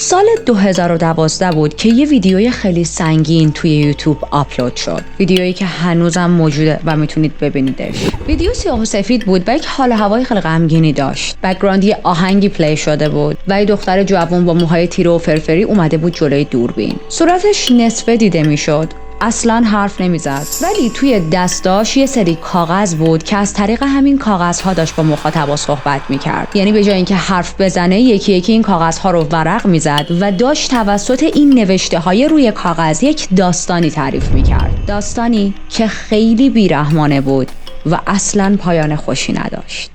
سال 2012 بود که یه ویدیوی خیلی سنگین توی یوتیوب آپلود شد. ویدیویی که هنوزم موجوده و میتونید ببینیدش. ویدیو سیاه و سفید بود و یک حال و هوای خیلی غمگینی داشت. بک‌گراند یه آهنگی پلی شده بود و یه دختر جوان با موهای تیره و فرفری اومده بود جلوی دوربین. صورتش نصفه دیده میشد. اصلا حرف نمیزد، ولی توی دستاش یه سری کاغذ بود که از طریق همین کاغذها داشت با مخاطبا صحبت میکرد. یعنی به جای اینکه حرف بزنه یکی یکی این کاغذها رو ورق میزد و داشت توسط این نوشته های روی کاغذ یک داستانی تعریف میکرد. داستانی که خیلی بیرحمانه بود و اصلا پایان خوشی نداشت.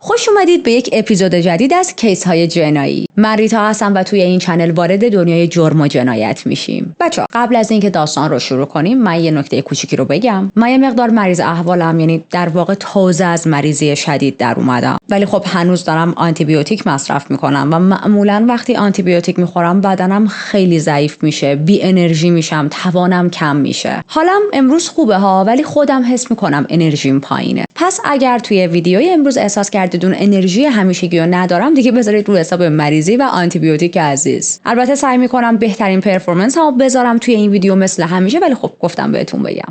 خوش اومدید به یک اپیزود جدید از کیس های جنایی. من ریتا هستم و توی این چنل وارد دنیای جرم و جنایت میشیم. بچه‌ها قبل از اینکه داستان رو شروع کنیم من یه نکته کوچیکی رو بگم. من یه مقدار مریض احوالم، یعنی در واقع تازه از مریضی شدید در اومدم، ولی خب هنوز دارم آنتی بیوتیک مصرف میکنم و معمولا وقتی آنتی بیوتیک میخورم بدنم خیلی ضعیف میشه، بی انرژی میشم، توانم کم میشه. حالم امروز خوبه ها، ولی خودم حس میکنم انرژیم پایینه. پس اگر توی ویدیوی امروز احساس کردید اون انرژی همیشگی رو ندارم، دیگه بذارید رو حساب مریضی و آنتی بیوتیک عزیز. البته سعی میکنم بهترین پرفورمنس ها بذارم توی این ویدیو مثل همیشه، ولی خب گفتم بهتون بگم.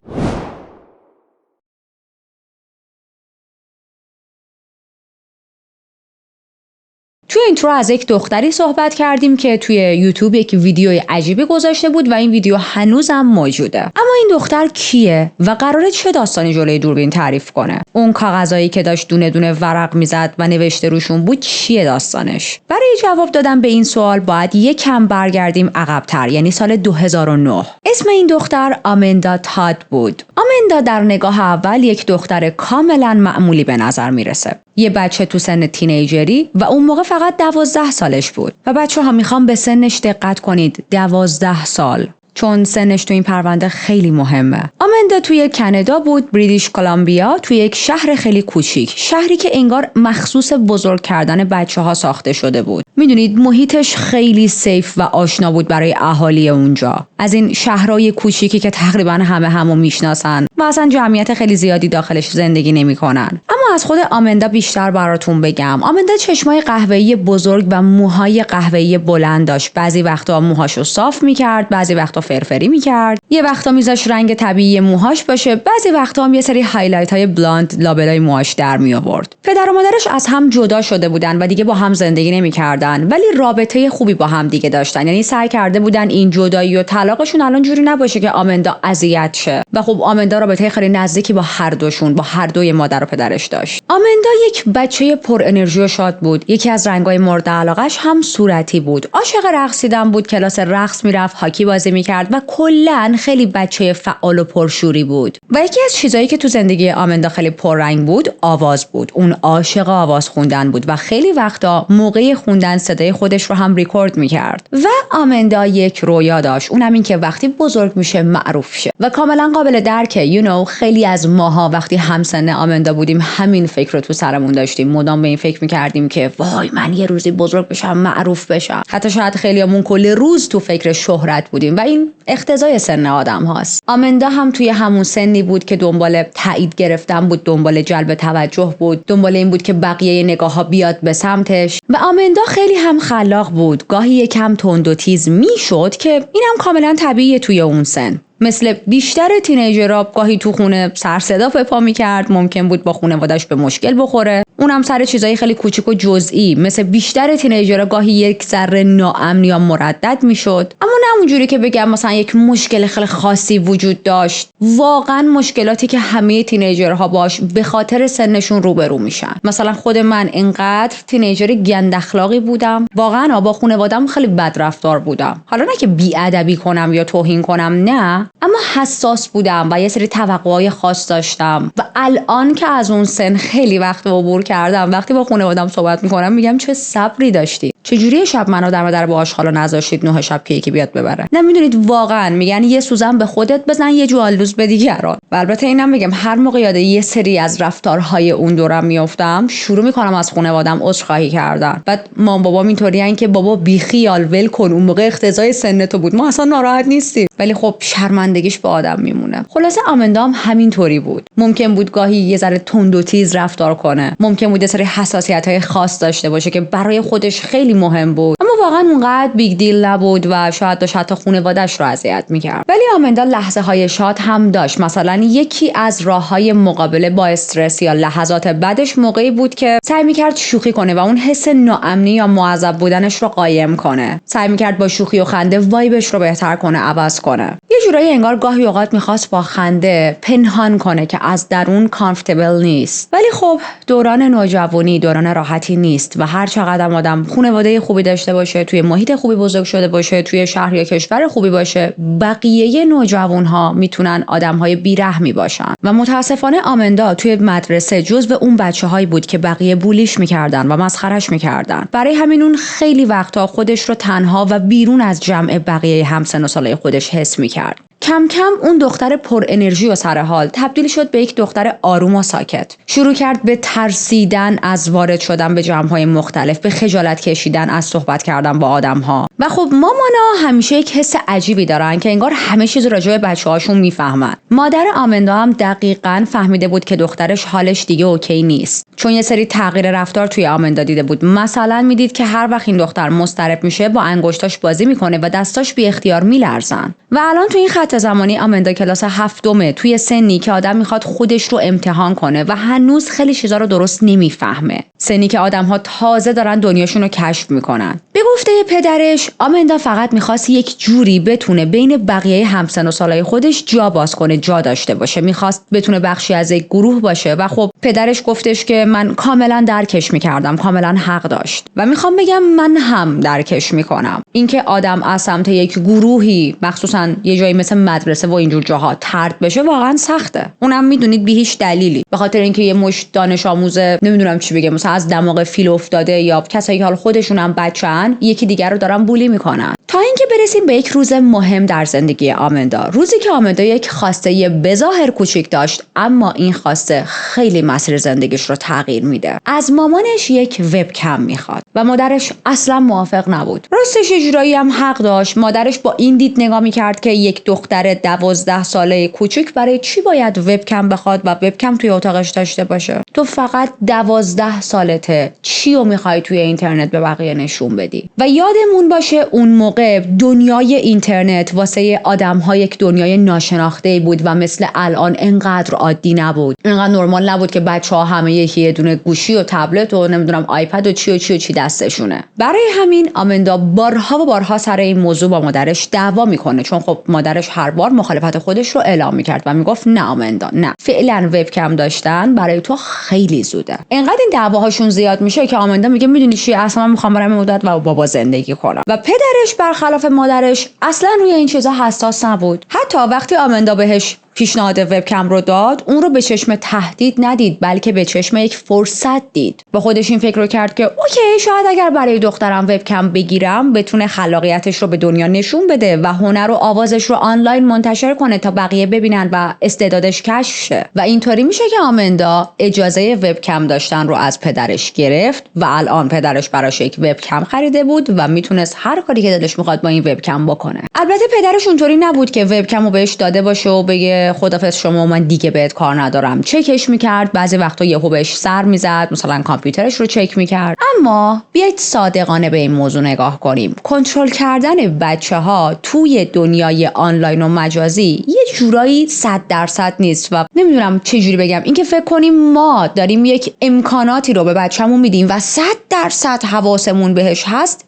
توی اینترو از یک دختری صحبت کردیم که توی یوتیوب یک ویدیوی عجیبی گذاشته بود و این ویدیو هنوزم موجوده. اما این دختر کیه و قراره چه داستانی جلوی دوربین تعریف کنه؟ اون کاغذایی که داشت دونه دونه ورق میزد و نوشته روشون بود چیه داستانش؟ برای جواب دادن به این سوال باید یکم برگردیم عقب‌تر، یعنی سال 2009. اسم این دختر آمندا تاد بود. آمندا در نگاه اول یک دختر کاملا معمولی به نظر میرسه. یه بچه تو سن تینیجری و اون موقع فقط 12 سالش بود. و بچه‌ها میخوام به سنش دقت کنید، 12 سال. چون سنش تو این پرونده خیلی مهمه. آمندا توی کانادا بود، بریتیش کلمبیا، توی یک شهر خیلی کوچیک، شهری که انگار مخصوص بزرگ کردن بچه‌ها ساخته شده بود. میدونید محیطش خیلی سیف و آشنا بود برای اهالی اونجا. از این شهرهای کوچیکی که تقریبا همو میشناسن و اصلا جمعیت خیلی زیادی داخلش زندگی نمیکنن. اما از خود آمندا بیشتر براتون بگم. آمندا چشمای قهوه‌ای بزرگ و موهای قهوه‌ای بلند داشت. بعضی وقتا موهاشو صاف میکرد، بعضی وقتا فرفری میکرد، یه وقتا میذاش رنگ طبیعی موهاش باشه، بعضی وقتا هم یه سری هایلایت های بلاند لابلای موهاش در می آورد. پدر و مادرش از هم جدا شده بودن و دیگه با هم زندگی نمیکردن، ولی رابطه خوبی با هم دیگه داشتن. یعنی سعی کرده بودن این جدایی و طلاقشون الان جوری نباشه که آمندا اذیت شه. و خب آمندا رابطه خیلی نزدیکی با هر دوشون، با هر دوی مادر و پدرش داشت. آمندا یک بچه پر انرژی و شاد بود. یکی از رنگای مورد علاقش هم صورتی بود. عاشق رقصیدن بود، کلاس رقص میرفت، هاکی بازی میکرد و کلاً خیلی بچه فعال و پرشوری بود. و یکی از چیزایی که تو زندگی آمندا خیلی پررنگ بود آواز بود. اون عاشق آواز خوندن بود و خیلی وقتا موقع خوندن صدای خودش رو هم ریکورد میکرد. و آمندا یک رویا داشت، اونم این که وقتی بزرگ میشه معروف شه. و کاملا قابل درکه. خیلی از ماها وقتی همسن آمندا بودیم همین فکر رو تو سرمون داشتیم. مدام به این فکر میکردیم که وای من یه روزی بزرگ بشم، معروف بشم. حتی شاید خیلیامون کل روز تو فکر شهرت بودیم و این اقتضای سن آدم هاست. آمندا هم توی همون سنی بود که دنبال تایید گرفتن بود، دنبال جلب توجه بود، دنبال این بود که بقیه نگاه ها بیاد به سمتش. و آمندا خیلی هم خلاق بود، گاهی یکم تند و تیز میشد که اینم کاملا طبیعیه توی اون سن. مثل بیشتر تینیجرها گاهی تو خونه سر صدا به پا می‌کرد، ممکن بود با خانواده‌اش به مشکل بخوره، اونم سر چیزای خیلی کوچیک و جزئی. مثل بیشتر تینیجرها گاهی یک ذره ناامن یا مردد میشد، اما نه اونجوری که بگم مثلا یک مشکل خیلی خاصی وجود داشت. واقعا مشکلاتی که همه تینیجرها باش به خاطر سنشون روبرو میشن. مثلا خود من اینقدر تینیجر گند اخلاقی بودم، واقعا با خانواده‌ام خیلی بد رفتار بودم. حالا نه که بی‌ادبی کنم یا توهین کنم، نه، اما حساس بودم و یه سری توقعهای خاص داشتم. و الان که از اون سن خیلی وقت عبور کردم، وقتی با خانواده‌ام صحبت میکنم میگم چه صبری داشتی. چجوری شب منو در مدار با آشغالا نذاشتید 9 شب که یکی بیاد ببره؟ نمیدونید واقعا میگن یه سوزن به خودت بزن یه جوالدوز به دیگران. و البته اینم میگم هر موقع یاد یه سری از رفتارهای اون دورم میافتم شروع میکنم از خانواده‌ام عذرخواهی کردن. بعد مام بابام اینطوریان که بابا بیخیال ول کن، اون موقع اقتضای سن تو بود، ما اصلا ناراحت نیستیم. ولی خب شرمندگیش به آدم میمونه. خلاصه آمندا هم همینطوری بود. ممکن بود گاهی یه ذره تند و تیز رفتار کنه، ممکن بود یه سری حساسیت‌های خاص داشته باشه که برای خودش خیلی مهم بود، اما واقعا اونقدر بیگ دیل نبود و شاید داشت حتی خانواده‌اش رو اذیت می‌کرد. ولی آمندا لحظه‌های شاد هم داشت. مثلا یکی از راه‌های مقابله با استرس یا لحظات بدش موقعی بود که سعی می‌کرد شوخی کنه و اون حس ناامنی یا معذب بودنش رو قایم کنه. سعی می‌کرد با شوخی و خنده وایبش رو بهتر کنه، عوض کنه. یه جورایی انگار گاهی اوقات می‌خواست با خنده پنهان کنه که از درون کامفورتبل نیست. ولی خب دوران نوجوانی دوران راحتی نیست و هر چقدر آدم خانواده خوبی داشته باشه، توی محیط خوبی بزرگ شده باشه، توی شهر یا کشور خوبی باشه، بقیه نوجوان‌ها میتونن آدم‌های بی‌رحمی باشن. و متاسفانه آمندا توی مدرسه جزو اون بچه‌هایی بود که بقیه بولیش می‌کردن و مسخرش می‌کردن. برای همین اون خیلی وقتا خودش رو تنها و بیرون از جمع بقیه همسن و سالای خودش حس می‌کرد. کم کم اون دختر پر انرژی و سرحال تبدیل شد به یک دختر آروم و ساکت. شروع کرد به ترسیدن از وارد شدن به جمع‌های مختلف، به خجالت کشیدن از صحبت کردن با آدم‌ها. و خب مامانا همیشه یک حس عجیبی دارن که انگار همه چیز راجع به بچه‌هاشون میفهمن. مادر آمندا هم دقیقاً فهمیده بود که دخترش حالش دیگه اوکی نیست، چون یه سری تغییر رفتار توی آمندا دیده بود. مثلا میدید که هر وقت این دختر مضطرب میشه با انگشتاش بازی میکنه و دستاش بی اختیار میلرزن. و الان توی این خط زمانی آمندا کلاس 7 توی سنی که آدم میخواد خودش رو امتحان کنه و هنوز خیلی چیزا رو درست نمیفهمه. سنی که آدم‌ها تازه دارن دنیاشون رو کشف میکنن. به گفته پدرش آمندا فقط میخواست یک جوری بتونه بین بقیه همسن و سالای خودش جا باز کنه، جا داشته باشه. میخواست بتونه بخشی از یک گروه باشه و خب پدرش گفتش که من کاملا درکش میکردم، کاملا حق داشت. و میخوام بگم من هم درکش میکنم. اینکه آدم از سمت یک گروهی، مخصوصا یه جایی مثل مدرسه و اینجور جاها طرد بشه واقعا سخته. اونم میدونید بی هیچ دلیلی، به خاطر اینکه یه مش دانش آموز نمیدونم چی بگم مثلا از دماغ فیل افتاده یا کسایی که حال خودشون هم بچه‌ن یکی دیگر رو دارن بولی میکنن. تا اینکه برسیم به یک روز مهم در زندگی آمندا. روزی که آمندا یک خواسته بظاهر کوچیک داشت، اما این خواسته خیلی مسیر زندگیش رو تغییر میده. از مامانش یک وبکم میخواد و مادرش اصلا موافق نبود. راستش یه جورایی هم حق داشت. مادرش با این دید نگاه میکرد که یک دختر 12 ساله کوچیک برای چی باید وبکم بخواد و وبکم توی اتاقش داشته باشه؟ تو فقط 12 سالته، چی رو میخوای توی اینترنت به بقیه نشون بدی؟ و یادمون باشه اون موقع دنیای اینترنت واسه آدم‌ها یک دنیای ناشناخته بود و مثل الان انقدر عادی نبود. انقدر نرمال نبود که بچه‌ها همه یه دونه گوشی و تبلت و نمیدونم آیپد و چی دستشونه. برای همین آمندا بارها و بارها سر این موضوع با مادرش دعوا میکنه، چون خب مادرش هر بار مخالفت خودش رو اعلام میکرد و میگفت نه آمندا، نه، فعلا وبکم داشتن برای تو خیلی زوده. انقدر این دعواهاشون زیاد میشه که آمندا میگه میدونی چی، اصلا من میخوام برم مدت و بابا زندگی کنم. و پدرش برخلاف مادرش اصلا روی این چیزا حساس نبود. حتی وقتی آمندا بهش پیشنهاد وبکم رو داد، اون رو به چشم تهدید ندید، بلکه به چشم یک فرصت دید. با خودش این فکر رو کرد که اوکی، شاید اگر برای دخترم وبکم بگیرم بتونه خلاقیتش رو به دنیا نشون بده و هنر و آوازش رو آنلاین منتشر کنه تا بقیه ببینن و استعدادش کشف شه. و اینطوری میشه که آمندا اجازه وبکم داشتن رو از پدرش گرفت و الان پدرش براش یک وبکم خریده بود و میتونست هر کاری که دلش میخواد با این وبکم بکنه. البته پدرش اونطوری نبود که وبکم رو بهش داده باشه و بگه خدافظ شما، من دیگه بهت کار ندارم. چکش میکرد، بعضی وقتا یهو بهش سر میزد، مثلا کامپیوترش رو چک میکرد. اما بیایید صادقانه به این موضوع نگاه کنیم. کنترل کردن بچه‌ها توی دنیای آنلاین و مجازی یه جورایی 100% نیست و نمیدونم چه جوری بگم. اینکه فکر کنیم ما داریم یک امکاناتی رو به بچه‌مون میدیم و 100% حواسمون بهش هست،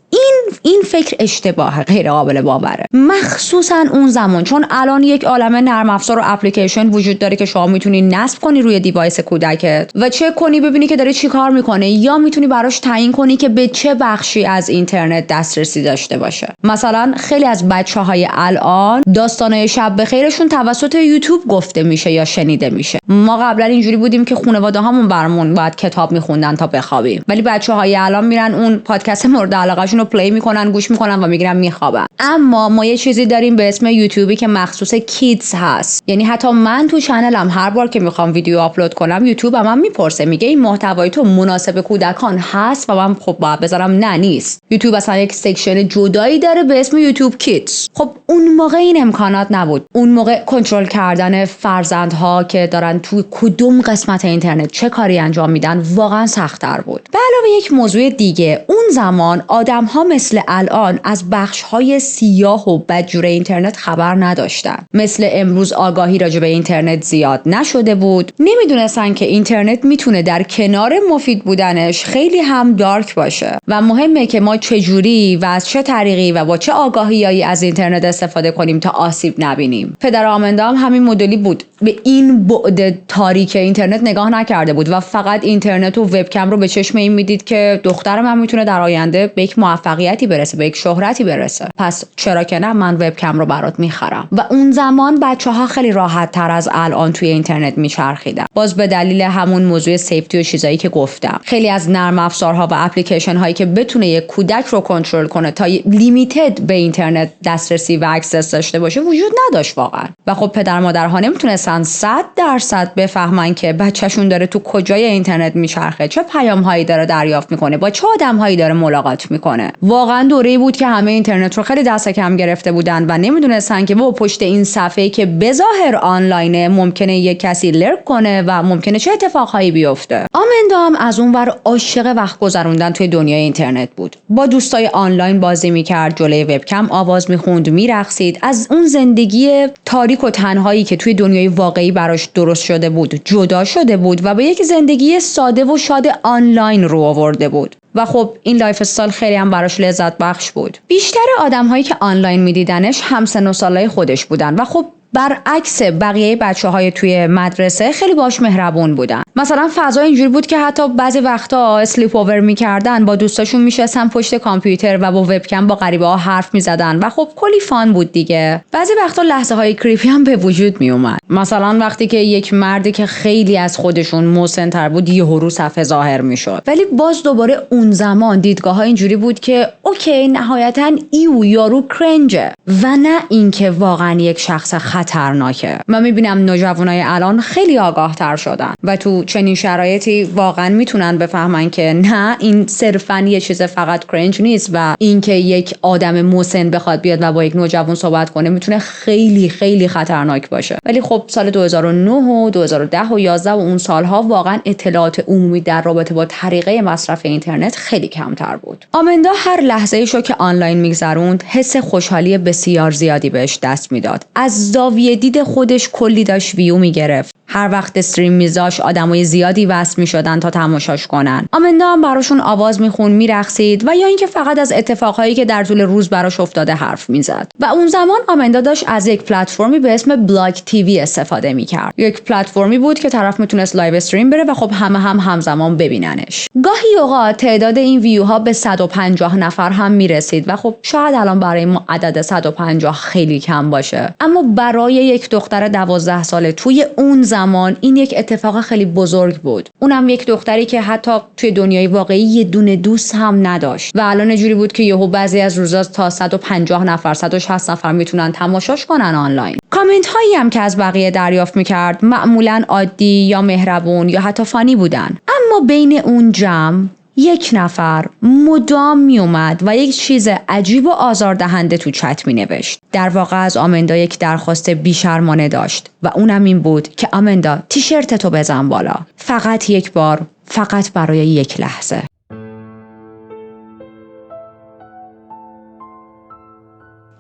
این فکر اشتباهه، غیر قابل باوره، مخصوصا اون زمان، چون الان یک عالمه نرم افزار و اپلیکیشن وجود داره که شما میتونی نصب کنی روی دیوایس کودکت و چک کنی ببینی که داره چی کار میکنه، یا میتونی براش تعیین کنی که به چه بخشی از اینترنت دسترسی داشته باشه. مثلا خیلی از بچه‌های الان داستانای شب بخیرشون توسط یوتیوب گفته میشه یا شنیده میشه. ما قبلا اینجوری بودیم که خانواده هامون برامون باید کتاب میخوندن تا بخوابیم، ولی بچه‌های الان میرن اون پادکست مورد علاقه‌شون رو پلی میکنن، گوش میکنن و میگیرن میخوابن. اما ما یه چیزی داریم به اسم یوتیوبی که مخصوص کیدز هست، یعنی حتی من تو چنلم هر بار که میخوام ویدیو آپلود کنم یوتیوب هم میپرسه، میگه این محتوای تو مناسب کودکان هست و من خب باید بذارم نه نیست. یوتیوب اصلا یک سکشن جدایی داره به اسم یوتیوب کیدز. خب اون موقع این امکانات نبود. اون موقع کنترل کردن فرزندها که دارن تو کدوم قسمت اینترنت چه کاری انجام میدن واقعا سخت‌تر بود. به علاوه یک موضوع دیگه، اون زمان آدم‌ها مثل الان از بخش‌های سیاه و بدجور اینترنت خبر نداشتن. مثل امروز آگاهی راجع به اینترنت زیاد نشده بود. نمیدونستن که اینترنت میتونه در کنار مفید بودنش خیلی هم دارک باشه و مهمه که ما چجوری و از چه طریقی و با چه آگاهیایی از اینترنت استفاده کنیم تا آسیب نبینیم. پدر آمندا هم همین مدلی بود. به این بعد تاریک اینترنت نگاه نکرده بود و فقط اینترنت و وبکم رو به چشم این میدید که دخترم هم میتونه در آینده به یک موفقیتی برسه، به یک شهرتی برسه، پس چرا که نه، من وبکم رو برات میخرم. و اون زمان بچه‌ها خیلی راحت تر از الان توی اینترنت میچرخیدن، باز به دلیل همون موضوع سیفتی و چیزایی که گفتم. خیلی از نرم افزارها و اپلیکیشن هایی که بتونه یک کودک رو کنترل کنه تا لیمیتد به اینترنت دسترسی و اکسس داشته باشه وجود نداشت واقعا. و خب پدر مادرها نمیتونستن 100% بفهمن که بچه‌شون داره تو کجای اینترنت میچرخه، چه پیام‌هایی داره دریافت میکنه، با چه آدم‌هایی داره ملاقات میکنه. واقعا دوره‌ای بود که همه اینترنت رو خیلی دست کم گرفته بودن و نمیدونستن که با پشت این صفحه‌ای که بظاهر آنلاینه ممکنه یک کسی لرک کنه و ممکنه چه اتفاقهایی بیفته. آمندا هم از اونور عاشق وقت گذروندن توی دنیای اینترنت بود. با دوستای آنلاین بازی میکرد، جلوی وبکم آواز میخوند، میرقصید، از اون زندگی تاریک و تنهایی که توی دنیای واقعی براش درست شده بود جدا شده بود و به یک زندگی ساده و شاد آنلاین رو آورده بود. و خب این لایف استایل خیلی هم براش لذت بخش بود. بیشتر آدم‌هایی که آنلاین می‌دیدنش همسن و سالای خودش بودن و خب برعکس بقیه بچه‌های توی مدرسه خیلی باش مهربون بودن. مثلا فضا اینجوری بود که حتی بعضی وقتا اسلیپ اوور می‌کردن، با دوستاشون میشستن پشت کامپیوتر و با وبکم با غریبه‌ها حرف می‌زدن و خب کلی فان بود دیگه. بعضی وقتا لحظه‌های کریپی هم به وجود میومد. مثلا وقتی که یک مردی که خیلی از خودشون مسن‌تر بود یهو رو صفحه ظاهر میشد. ولی باز دوباره اون زمان دیدگاه‌ها اینجوری بود که اوکی نهایتاً یارو کرنجه و نه اینکه واقعاً یک شخص خطرناکه. من میبینم نوجوانای الان خیلی آگاه تر شدن و تو چنین شرایطی واقعا میتونن بفهمن که نه، این صرفا یه چیز فقط کرنج نیست و اینکه یک آدم مسن بخواد بیاد و با یک نوجوان صحبت کنه میتونه خیلی خیلی خطرناک باشه. ولی خب سال 2009 و 2010 و 11 و اون سالها واقعا اطلاعات عمومی در رابطه با طریقه مصرف اینترنت خیلی کمتر بود. آمندا هر لحظه‌ایشو که آنلاین میگذروند حس خوشحالی بسیار زیادی بهش دست میداد. از زاویه دید خودش کلی داشت ویو میگرفت. هر وقت استریم میذاش آدمای زیادی وصل میشدن تا تماشاش کنن. آمندا هم براشون آواز میخون، میرقصید و یا اینکه فقط از اتفاقهایی که در طول روز براش افتاده حرف میزد. و اون زمان آمندا داشت از یک پلتفرمی به اسم بلاک تیوی استفاده میکرد. یک پلتفرمی بود که طرف میتونست لایو استریم بره و خب همه همزمان ببیننش. گاهی اوقات تعداد این ویوها به 150 نفر هم میرسید و خب شاید الان برای ما عدد 150 خیلی کم باشه، اما برای یک دختر 12 ساله توی اون زمان این یک اتفاق خیلی بزرگ بود. اونم یک دختری که حتی توی دنیای واقعی یه دونه دوست هم نداشت و الان جوری بود که یهو بعضی از روزا تا 150 نفر 160 نفر میتونن تماشاش کنن آنلاین. کامنت هایی هم که از بقیه دریافت میکرد معمولاً عادی یا مهربون یا حتی فانی بودن، اما بین اون جمع یک نفر مدام می اومد و یک چیز عجیب و آزاردهنده تو چت می نوشت. در واقع از آمندا یک درخواست بیشرمانه داشت و اونم این بود که آمندا تیشرتتو بزن بالا، فقط یک بار، فقط برای یک لحظه.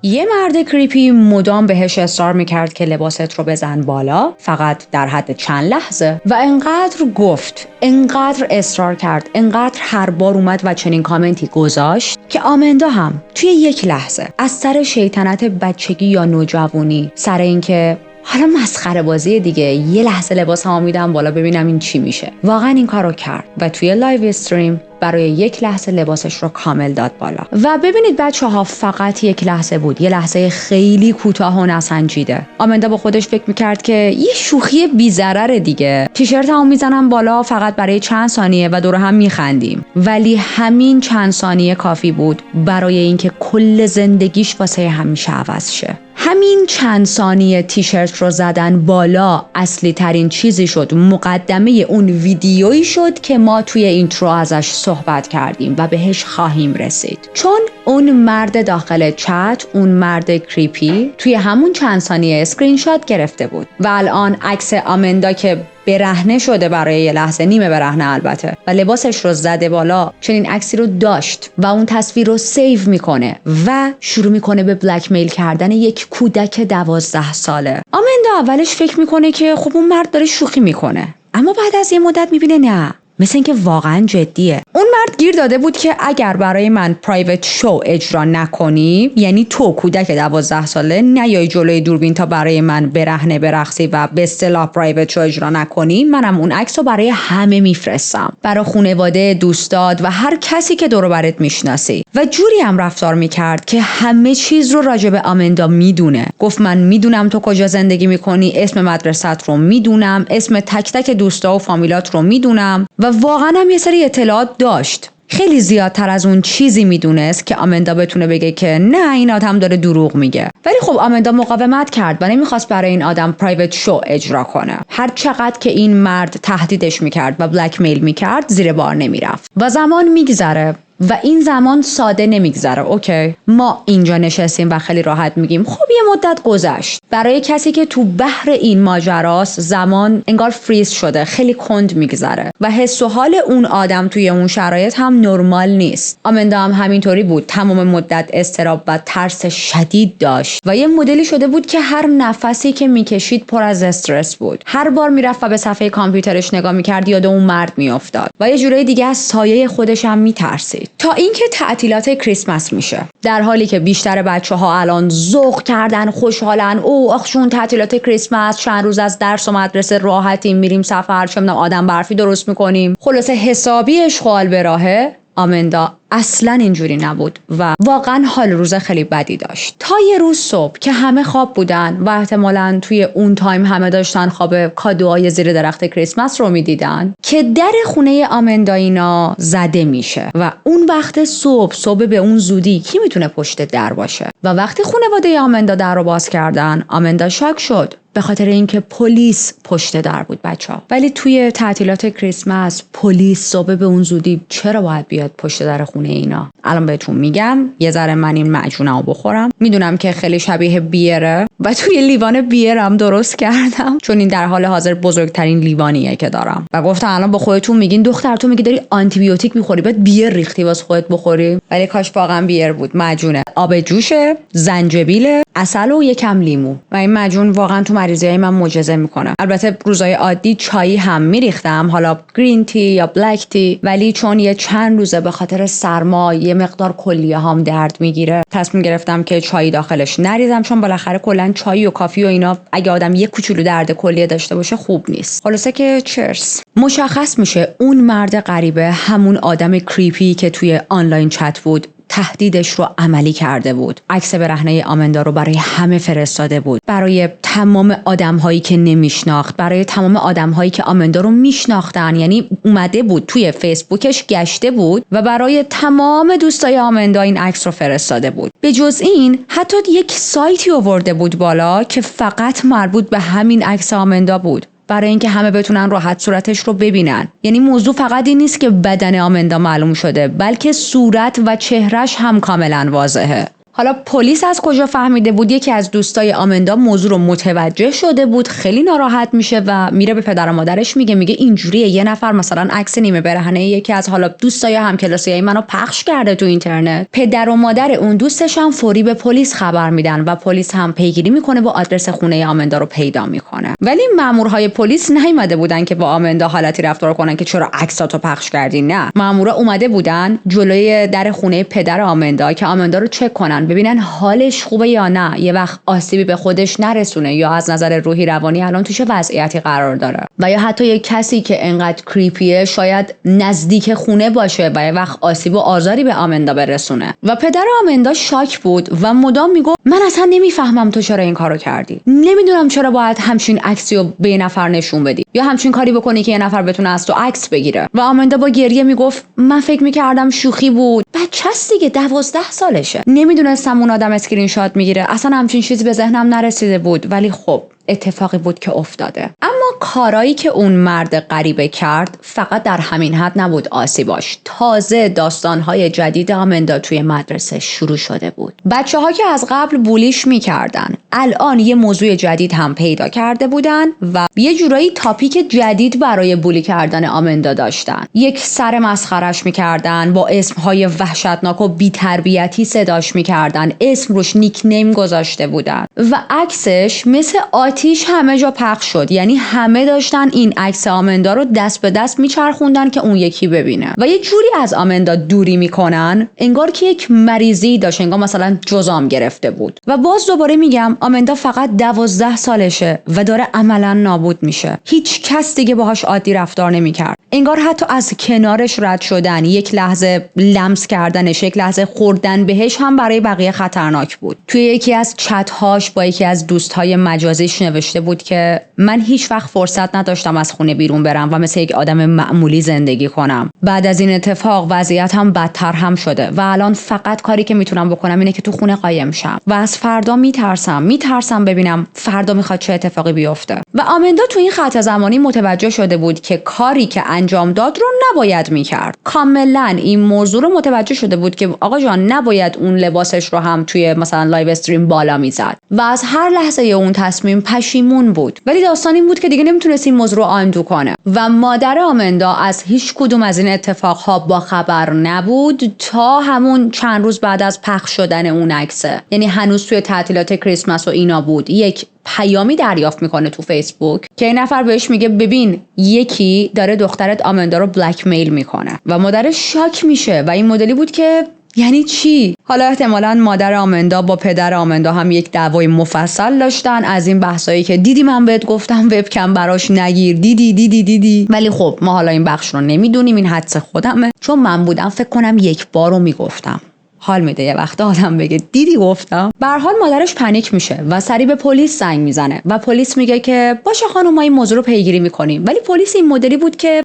یه مرد کریپی مدام بهش اصرار میکرد که لباست رو بزن بالا، فقط در حد چند لحظه، و انقدر گفت، انقدر اصرار کرد، انقدر هر بار اومد و چنین کامنتی گذاشت که آمندا هم توی یک لحظه از سر شیطنت بچگی یا نوجوانی، سر اینکه حالا مسخره بازی دیگه، یه لحظه لباسمو میدم بالا ببینم این چی میشه، واقعا این کارو کرد و توی لایو استریم برای یک لحظه لباسش رو کامل داد بالا. و ببینید بچه‌ها، فقط یک لحظه بود، یه لحظه خیلی کوتاه و نسنجیده. آمندا با خودش فکر میکرد که یه شوخی بی‌ضرر دیگه، تیشرتمو میزنم بالا فقط برای چند ثانیه و دور هم میخندیم. ولی همین چند ثانیه کافی بود برای اینکه کل زندگیش واسه همیشه عوض شه. همین چند ثانیه تیشرت رو زدن بالا اصلی ترین چیزی شد، مقدمه اون ویدیویی شد که ما توی اینترو ازش صحبت کردیم و بهش خواهیم رسید. چون اون مرد داخل چت، اون مرد کریپی، توی همون چند ثانیه اسکرین شات گرفته بود و الان عکس آمندا که برهنه شده برای یه لحظه، نیمه برهنه البته، و لباسش رو زده بالا، چنین عکسی رو داشت و اون تصویر رو سیو میکنه و شروع میکنه به بلک میل کردن یک کودک 12 ساله. آمندا اولش فکر میکنه که خب اون مرد داره شوخی میکنه، اما بعد از یه مدت میبینه نه، مثل اینکه واقعا جدیه. اون مرد گیر داده بود که اگر برای من پرایوت شو اجرا نکنی، یعنی تو کودک 12 ساله نیای جلوی دوربین تا برای من برهنه برقصی و به اصطلاح پرایوت شو اجرا نکنی، منم اون عکس رو برای همه میفرستم، برای خانواده، دوستات و هر کسی که دور و برت میشناسی. و جوری هم رفتار میکرد که همه چیز رو راجع به آمندا میدونه. گفت من میدونم تو کجا زندگی میکنی، اسم مدرسه‌ت رو میدونم، اسم تک تک دوستا و فامیلات رو میدونم. و واقعا هم یه سری اطلاعات داشت، خیلی زیادتر از اون چیزی میدونست که آمندا بتونه بگه که نه این آدم داره دروغ میگه. ولی خب آمندا مقاومت کرد و نمیخواست برای این آدم پرایوت شو اجرا کنه. هر چقدر که این مرد تهدیدش میکرد و بلک میل میکرد زیر بار نمیرفت. و زمان میگذره و این زمان ساده نمیگذره. اوکی، ما اینجا نشستیم و خیلی راحت میگیم خب یه مدت گذشت. برای کسی که تو بحر این ماجراست، زمان انگار فریز شده، خیلی کند میگذره و حس و حال اون آدم توی اون شرایط هم نرمال نیست. آمندا هم همینطوری بود، تمام مدت اضطراب و ترس شدید داشت و یه مدلی شده بود که هر نفسی که میکشید پر از استرس بود. هر بار میرفت و به صفحه کامپیوترش نگاه میکرد یاد اون مرد میافتاد و یه جورای دیگه از سایه خودش هم میترسید. تا اینکه تعطیلات کریسمس میشه، در حالی که بیشتر بچه‌ها الان ذوق کردن، خوشحالن، او آخشون تعطیلات کریسمس، چند روز از درس و مدرسه راحتیم، میریم سفر، چه می‌دونم آدم برفی درست میکنیم، خلاصه حسابی اشغال به راهه. آمندا اصلا اینجوری نبود و واقعا حال روز خیلی بدی داشت. تا یه روز صبح که همه خواب بودن و احتمالاً توی اون تایم همه داشتن خواب کادوهای زیر درخت کریسمس رو میدیدن که در خونه آمندا اینا زده میشه و اون وقت صبح به اون زودی کی میتونه پشت در باشه؟ و وقتی خانواده آمندا در رو باز کردن، آمندا شاک شد به خاطر اینکه پلیس پشت در بود بچه‌ها. ولی توی تعطیلات کریسمس پلیس صبح به اون زودی چرا باید بیاد پشت در خونه اینا؟ الان بهتون میگم. یه ذره من این معجونمو بخورم. میدونم که خیلی شبیه بیره و توی لیوان بیرم درست کردم، چون این در حال حاضر بزرگترین لیوانیه که دارم. و گفتم الان با خودتون میگین دختر تو میگی داری آنتی بیوتیک میخوری، بعد بیر ریختی واسه خودت بخوری. ولی کاش واقعا بیر بود. معجونه آب جوشه، زنجبیل، عسل و یکم لیمو. و این معجون واقعا تو مریضیای من معجزه میکنه. البته روزای عادی چای هم میریختم، حالا گرین تی یا بلک تی، ولی چون یه چند روزه به خاطر سرما یه مقدار کلیه هام درد میگیره، تصمیم گرفتم که چای داخلش نریزم، چون بالاخره کلا چای و کافی و اینا اگه آدم یه کوچولو درد کلیه داشته باشه خوب نیست. خلاصه که چرس. مشخص میشه اون مرد غریبه همون آدم کریپی که توی آنلاین چت بود تهدیدش رو عملی کرده بود. عکس برهنه آمندا رو برای همه فرستاده بود، برای تمام آدم‌هایی که نمیشناخت، برای تمام آدم‌هایی که آمندا رو میشناختن. یعنی اومده بود توی فیسبوکش گشته بود و برای تمام دوستای آمندا این عکس رو فرستاده بود. به جز این حتی یک سایتی آورده بود بالا که فقط مربوط به همین عکس آمندا بود، برای اینکه همه بتونن راحت صورتش رو ببینن. یعنی موضوع فقط این نیست که بدن آمندا معلوم شده، بلکه صورت و چهرش هم کاملا واضحه. حالا پلیس از کجا فهمیده بود؟ یکی از دوستای آمندا موضوع رو متوجه شده بود، خیلی ناراحت میشه و میره به پدر و مادرش میگه اینجوریه، یه نفر مثلا عکس نیمه برهنه یکی از حالا دوستای همکلاسیای منو پخش کرده تو اینترنت. پدر و مادر اون دوستش هم فوری به پلیس خبر میدن و پلیس هم پیگیری میکنه و آدرس خونه آمندا رو پیدا میکنه. ولی مامورهای پلیس نیومده بودن که با آمندا حالتی رفتار کنن که چرا عکساتو پخش کردی. نه، مامورا اومده بودن جلوی در خونه پدر آمندا که آمندا رو چک کنن، ببینن حالش خوبه یا نه، یه وقت آسیبی به خودش نرسونه یا از نظر روحی روانی الان تو چه وضعیتی قرار داره. و یا حتی یه کسی که انقدر کریپیه شاید نزدیک خونه باشه و یه وقت آسیب و آزاری به آمندا برسونه. و پدر آمندا شاک بود و مدام میگفت من اصلا نمیفهمم تو چرا این کارو کردی، نمیدونم چرا باید همچین عکسی رو به نفر نشون بدی یا همچین کاری بکنی که یه نفر بتونه از تو عکس بگیره. و آمندا با گریه میگفت من فکر میکردم شوخی بود، بچه‌ست دیگه، 12 سالشه، نمیدونستم اون آدم اسکرین شات میگیره، اصلا همچین چیزی به ذهنم نرسیده بود. ولی خب اتفاقی بود که افتاده. اما کارایی که اون مرد غریبه کرد فقط در همین حد نبود آسیباش. تازه داستانهای جدید آمندا توی مدرسه شروع شده بود. بچه‌ها که از قبل بولیش میکردن الان یه موضوع جدید هم پیدا کرده بودن و یه جورایی تاپیک جدید برای بولی کردن آمندا داشتن. یک سر مسخرش میکردن، با اسمهای وحشتناک و بی‌تربیتی صداش میکردن، اسم روش نیکنیم گذاشته بودن و عکسش مثل آتیش همه جا پخش شد. یعنی همه داشتن این عکس آمندا رو دست به دست میچرخوندن که اون یکی ببینه و یه جوری از آمندا دوری میکنن انگار که یک مریضی داشت، انگار مثلا جزام گرفته بود. و باز دوباره میگم آمندا فقط 12 سالشه و داره عملا نابود میشه. هیچ کس دیگه باهاش عادی رفتار نمیکرد. انگار حتی از کنارش رد شدن، یک لحظه لمس کردنش، یک لحظه خوردن بهش هم برای بقیه خطرناک بود. توی یکی از چت‌هاش با یکی از دوست‌های مجازیش نوشته بود که من هیچ وقت فرصت نداشتم از خونه بیرون برم و مثل یک آدم معمولی زندگی کنم. بعد از این اتفاق وضعیت هم بدتر هم شده و الان فقط کاری که میتونم بکنم اینه که تو خونه قایم شم و از فردا میترسم ببینم فردا میخواد چه اتفاقی بیفته. و آمندا تو این خط زمانی متوجه شده بود که کاری که انجام داد رو نباید میکرد. کاملا این موضوع رو متوجه شده بود که آقا جان نباید اون لباسش رو هم توی مثلا لایو استریم بالا میزد و از هر لحظه اون تصمیم پشیمون بود. ولی داستان این بود که دیگه نمیتونست این موضوع رو آندو کنه و مادر آمندا از هیچ کدوم از این اتفاقها با خبر نبود تا همون چند روز بعد از پخش شدن اون عکسه. یعنی هنوز توی تعطیلات کریسمس و اینا بود. یک پیامی دریافت میکنه تو فیسبوک که این نفر بهش میگه ببین یکی داره دخترت آمندا رو بلک میل میکنه و مادرش شاک میشه و این مدلی بود که یعنی چی؟ حالا احتمالاً مادر آمندا با پدر آمندا هم یک دعوای مفصل داشتن از این بحثایی که دیدی من بهت گفتم وبکم براش نگیر، دیدی. ولی خب ما حالا این بخش رو نمیدونیم، این حدس خودمه، چون من بودم فکر کنم یک بار رو میگفتم. حال میده یه وقت آدم بگه دیدی گفتم. به هر حال مادرش پنیک میشه و سریع به پلیس زنگ میزنه و پلیس میگه که باشه خانم ما این موضوع رو پیگیری میکنیم. ولی پلیس این مدلی بود که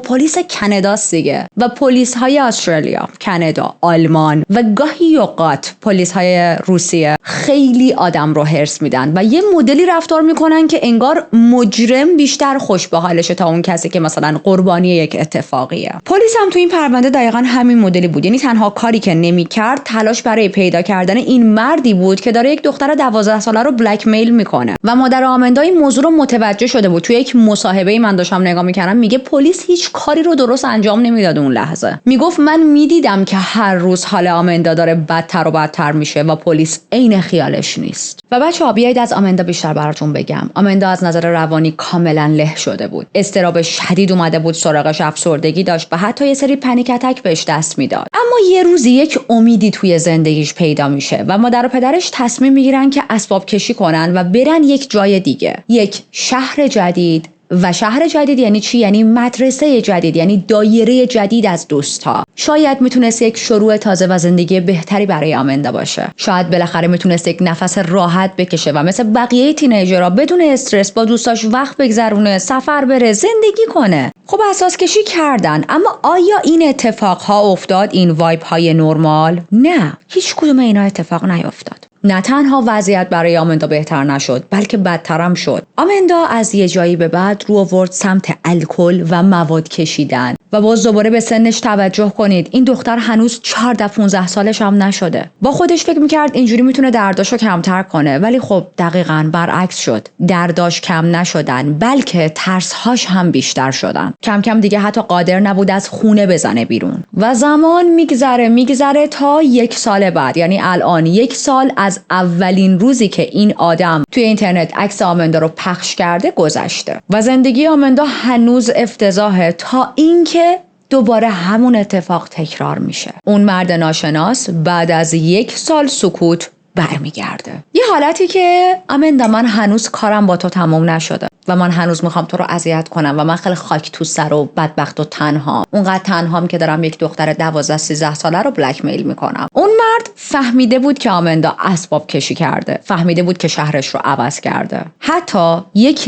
پلیس کاناداست دیگه و پلیس های استرالیا، کانادا، آلمان و گاهی اوقات پلیس های روسیه خیلی آدم رو هرس میدن و یه مدلی رفتار میکنن که انگار مجرم بیشتر خوش به حالشه تا اون کسی که مثلا قربانی یک اتفاقیه. پلیس هم تو این پرونده دقیقاً همین مدلی بود. یعنی تنها کاری که نمیکرد تلاش برای پیدا کردن این مردی بود که داره یک دختر 12 ساله رو بلک میل میکنه و مادر آمندا این موضوع رو متوجه شده بود. توی یک مصاحبه من داشتم نگاه میکردم میگه پلیس هیچ کاری رو درست انجام نمیداد اون لحظه. میگفت من میدیدم که هر روز حال آمندا داره بدتر و بدتر میشه و پلیس عین خیالش نیست. و بچه‌ها بیایید از آمندا بیشتر براتون بگم. آمندا از نظر روانی کاملا له شده بود. اضطراب شدید اومده بود سراغش، افسردگی داشت و حتی یه سری پنیک اتک بهش دست میداد. اما یه روزی یک امیدی توی زندگیش پیدا میشه و مادر و پدرش تصمیم میگیرن که اسباب کشی کنن و برن یک جای دیگه، یک شهر جدید. و شهر جدید یعنی چی؟ یعنی مدرسه جدید، یعنی دایره جدید از دوستها. شاید میتونست یک شروع تازه و زندگی بهتری برای آمندا باشه. شاید بالاخره میتونست یک نفس راحت بکشه و مثل بقیه تینیجرها بدون استرس با دوستاش وقت بگذرونه، سفر بره، زندگی کنه. خب اساس کشی کردن، اما آیا این اتفاقها افتاد؟ این وایب های نرمال؟ نه، هیچ کدوم اینا اتفاق نیفتاد. نه تنها وضعیت برای آمندا بهتر نشد بلکه بدتر هم شد. آمندا از یه جایی به بعد رو آورد سمت الکل و مواد کشیدن و باز دوباره به سنش توجه کنید. این دختر هنوز 14-15 سالش هم نشده. با خودش فکر میکرد اینجوری میتونه درداشو کمتر کنه، ولی خب دقیقاً برعکس شد. درداش کم نشدن بلکه ترسهاش هم بیشتر شدن. کم کم دیگه حتی قادر نبود از خونه بزنه بیرون. و زمان میگذره تا 1 سال بعد، یعنی الان 1 سال از اولین روزی که این آدم توی اینترنت عکس آمندا رو پخش کرده گذشته و زندگی آمندا هنوز افتضاحه تا اینکه دوباره همون اتفاق تکرار میشه. اون مرد ناشناس بعد از 1 سال سکوت برمیگرده. یه حالتی که آمندا من هنوز کارم با تو تمام نشده و من هنوز میخوام تو رو اذیت کنم و من خیلی خاک تو سر و بدبخت و تنها، اونقدر تنهام که دارم یک دختر 12-13 ساله رو بلک میل میکنم. اون مرد فهمیده بود که آمندا اسباب کشی کرده، فهمیده بود که شهرش رو عوض کرده. حتی یک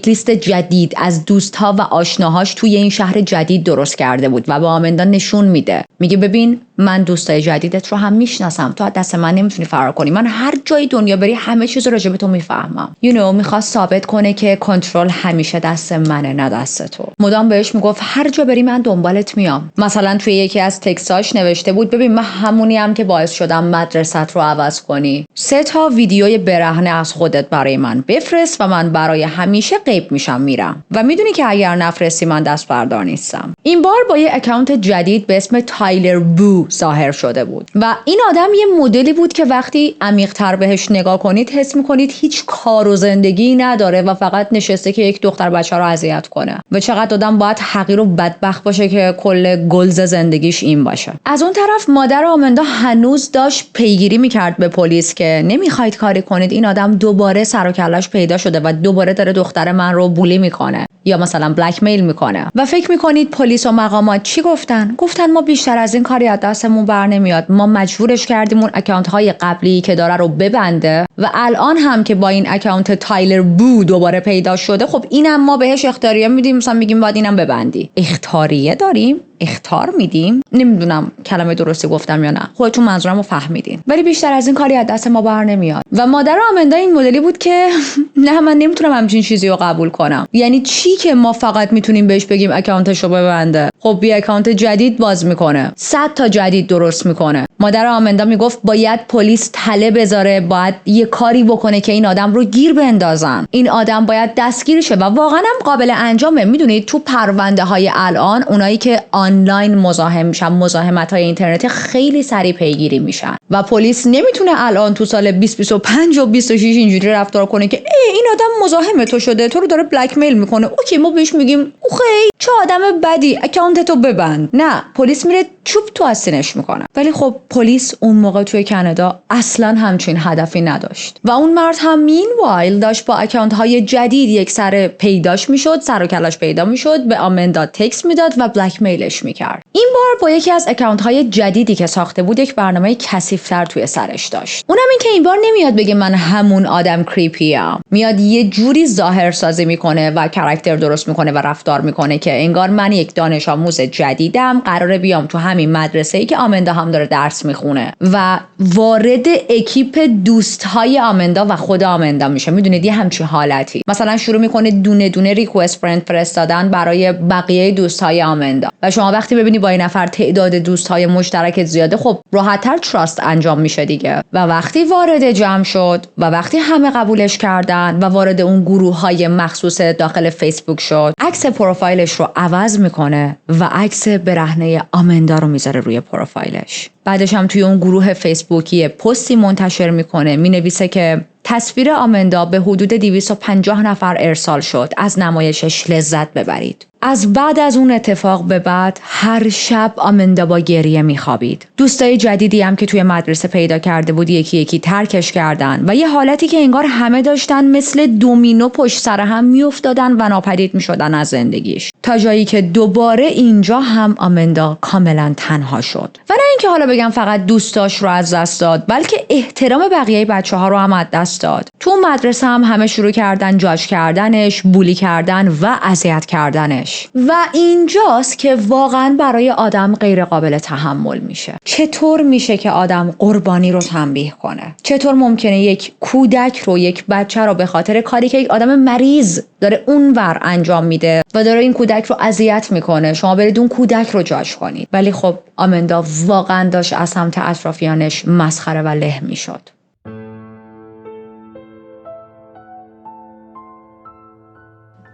لیست جدید از دوستها و آشناهاش توی این شهر جدید درست کرده بود و به آمندا نشون میده. میگه ببین من دوستای جدیدت رو هم میشناسم، تو از دست من نمیتونی فرار کنی، من هر جای دنیا بری همه چیز راجع به تو میفهمم. میخواست ثابت کنه که کنترل همیشه دست منه نه دست تو. مدام بهش میگفت هر جا بری من دنبالت میام. مثلا توی یکی از تکستاش نوشته بود ببین من همونیم که باعث شدم مدرسه‌ت رو عوض کنی. 3 ویدیوی برهنه از خودت برای من بفرست و من برای همیشه غیب میشم میرم و میدونی که اگر نفرستی من دست بردار نیستم. این بار با یه اکانت جدید به اسم تایلر بو ظاهر شده بود و این آدم یه مدلی بود که وقتی عمیق‌تر بهش نگاه کنید حس می‌کنید هیچ کار و زندگی نداره و فقط نشسته که یک دختر بچه رو اذیت کنه. و چقدر آدم باید حقیر و بدبخت باشه که کل گلز زندگیش این باشه. از اون طرف مادر آمندا هنوز داشت پیگیری می‌کرد به پلیس که نمی‌خواید کاری کنید، این آدم دوباره سر و کله‌اش پیدا شده و دوباره داره دختر من رو بولی می‌کنه یا مثلا بلک میل میکنه. و فکر میکنید پلیس و مقامات چی گفتن؟ گفتن ما بیشتر از این کاری از دستمون بر نمیاد، ما مجبورش کردیم اون اکانت های قبلی که داره رو ببنده و الان هم که با این اکانت تایلر بو دوباره پیدا شده، خب اینم ما بهش اخطاریه میدیم، مثلا میگیم باید اینم ببندی. اخطاریه داریم؟ اخطار میدیم؟ نمیدونم کلمه درستی گفتم یا نه، خودتون منظورمو فهمیدین. ولی بیشتر از این کاری از دست ما بر نمیاد. و مادر آمندا این مدلی بود که نه من نمیتونم همچین چیزی رو قبول کنم. یعنی چی که ما فقط میتونیم بهش بگیم اکانتشو ببنده؟ خب بی اکانت جدید باز میکنه، 100 تا جدید درست میکنه. مادر آمندا میگفت باید پلیس تله بذاره، باید یه کاری بکنه که این آدم رو گیر بندازن، این آدم باید دستگیر شه و واقعا هم قابل انجامه. میدونید تو پرونده های الان اونایی که آنلاین مزاحم میشن، مزاحمت های اینترنتی خیلی سریع پیگیری میشن و پلیس نمیتونه الان تو سال 2025 و 26 اینجوری رفتار کنه که این آدم مزاحم تو شده، تو رو داره بلک میل میکنه، اوکی ما بهش میگیم اوکی چه آدم بدی اکانتتو ببند. نه، پلیس میره چوب تو آستینش میکنه. ولی خب پلیس اون موقع توی کانادا اصلا همچین هدفی نداشت و اون مرد هم مینوایل داشت با اکانت های جدید یک سر پیداش میشد، سر و کلاش پیدا میشد، به آمندا تکست میداد و بلک میلش میکرد. این بار با یکی از اکانت های جدیدی که ساخته بود یک برنامه کثیف‌تر توی سرش داشت. اونم این که این بار نمیاد بگه من همون آدم کریپیم، میاد یه جوری ظاهر سازی میکنه و کاراکتر درست میکنه و رفتار میکنه که انگار من یک دانش آموز جدیدم، قراره بیام تو همین مدرسه‌ای که آمندا هم داره درس میخونه و وارد اکیپ دوستهای آمندا و خود آمندا میشه. میدونید یه همچین حالتی مثلا شروع میکنه دونه دونه ریکوست فرند فرستادن برای بقیه دوستهای آمندا و شما وقتی ببینی با این نفر تعداد دوستهای مشترک زیاده، خب راحت‌تر تراست انجام میشه دیگه. و وقتی وارد جمع شد و وقتی همه قبولش کردن و وارد اون گروه‌های مخصوص داخل فیسبوک شد، عکس پروفایلش رو عوض میکنه و عکس برهنه آمندا رو میذاره روی پروفایلش. بعدش هم توی اون گروه فیسبوکی پستی منتشر میکنه، مینویسه که تصویر آمندا به حدود 250 نفر ارسال شد، از نمایشش لذت ببرید. از بعد از اون اتفاق به بعد هر شب آمندا با گریه میخوابید. دوستای جدیدی هم که توی مدرسه پیدا کرده بود یکی یکی ترکش کردن و یه حالتی که انگار همه داشتن مثل دومینو پشت سر هم میافتادن و ناپدید میشدن از زندگیش، تا جایی که دوباره اینجا هم آمندا کاملا تنها شد. و نه اینکه حالا بگم فقط دوستاش رو از دست داد، بلکه احترام بقیه بچه‌ها رو هم از دست داد. تو مدرسه هم همه شروع کردن جاج کردنش، بولی کردن و اذیت کردنش. خودش. و اینجاست که واقعا برای آدم غیر قابل تحمل میشه. چطور میشه که آدم قربانی رو تنبیه کنه؟ چطور ممکنه یک کودک رو، یک بچه رو به خاطر کاری که یک آدم مریض داره اونور انجام میده و داره این کودک رو اذیت میکنه، شما برید اون کودک رو جاج کنید؟ ولی خب آمندا واقعا داشت از سمت اطرافیانش مسخره و له میشد.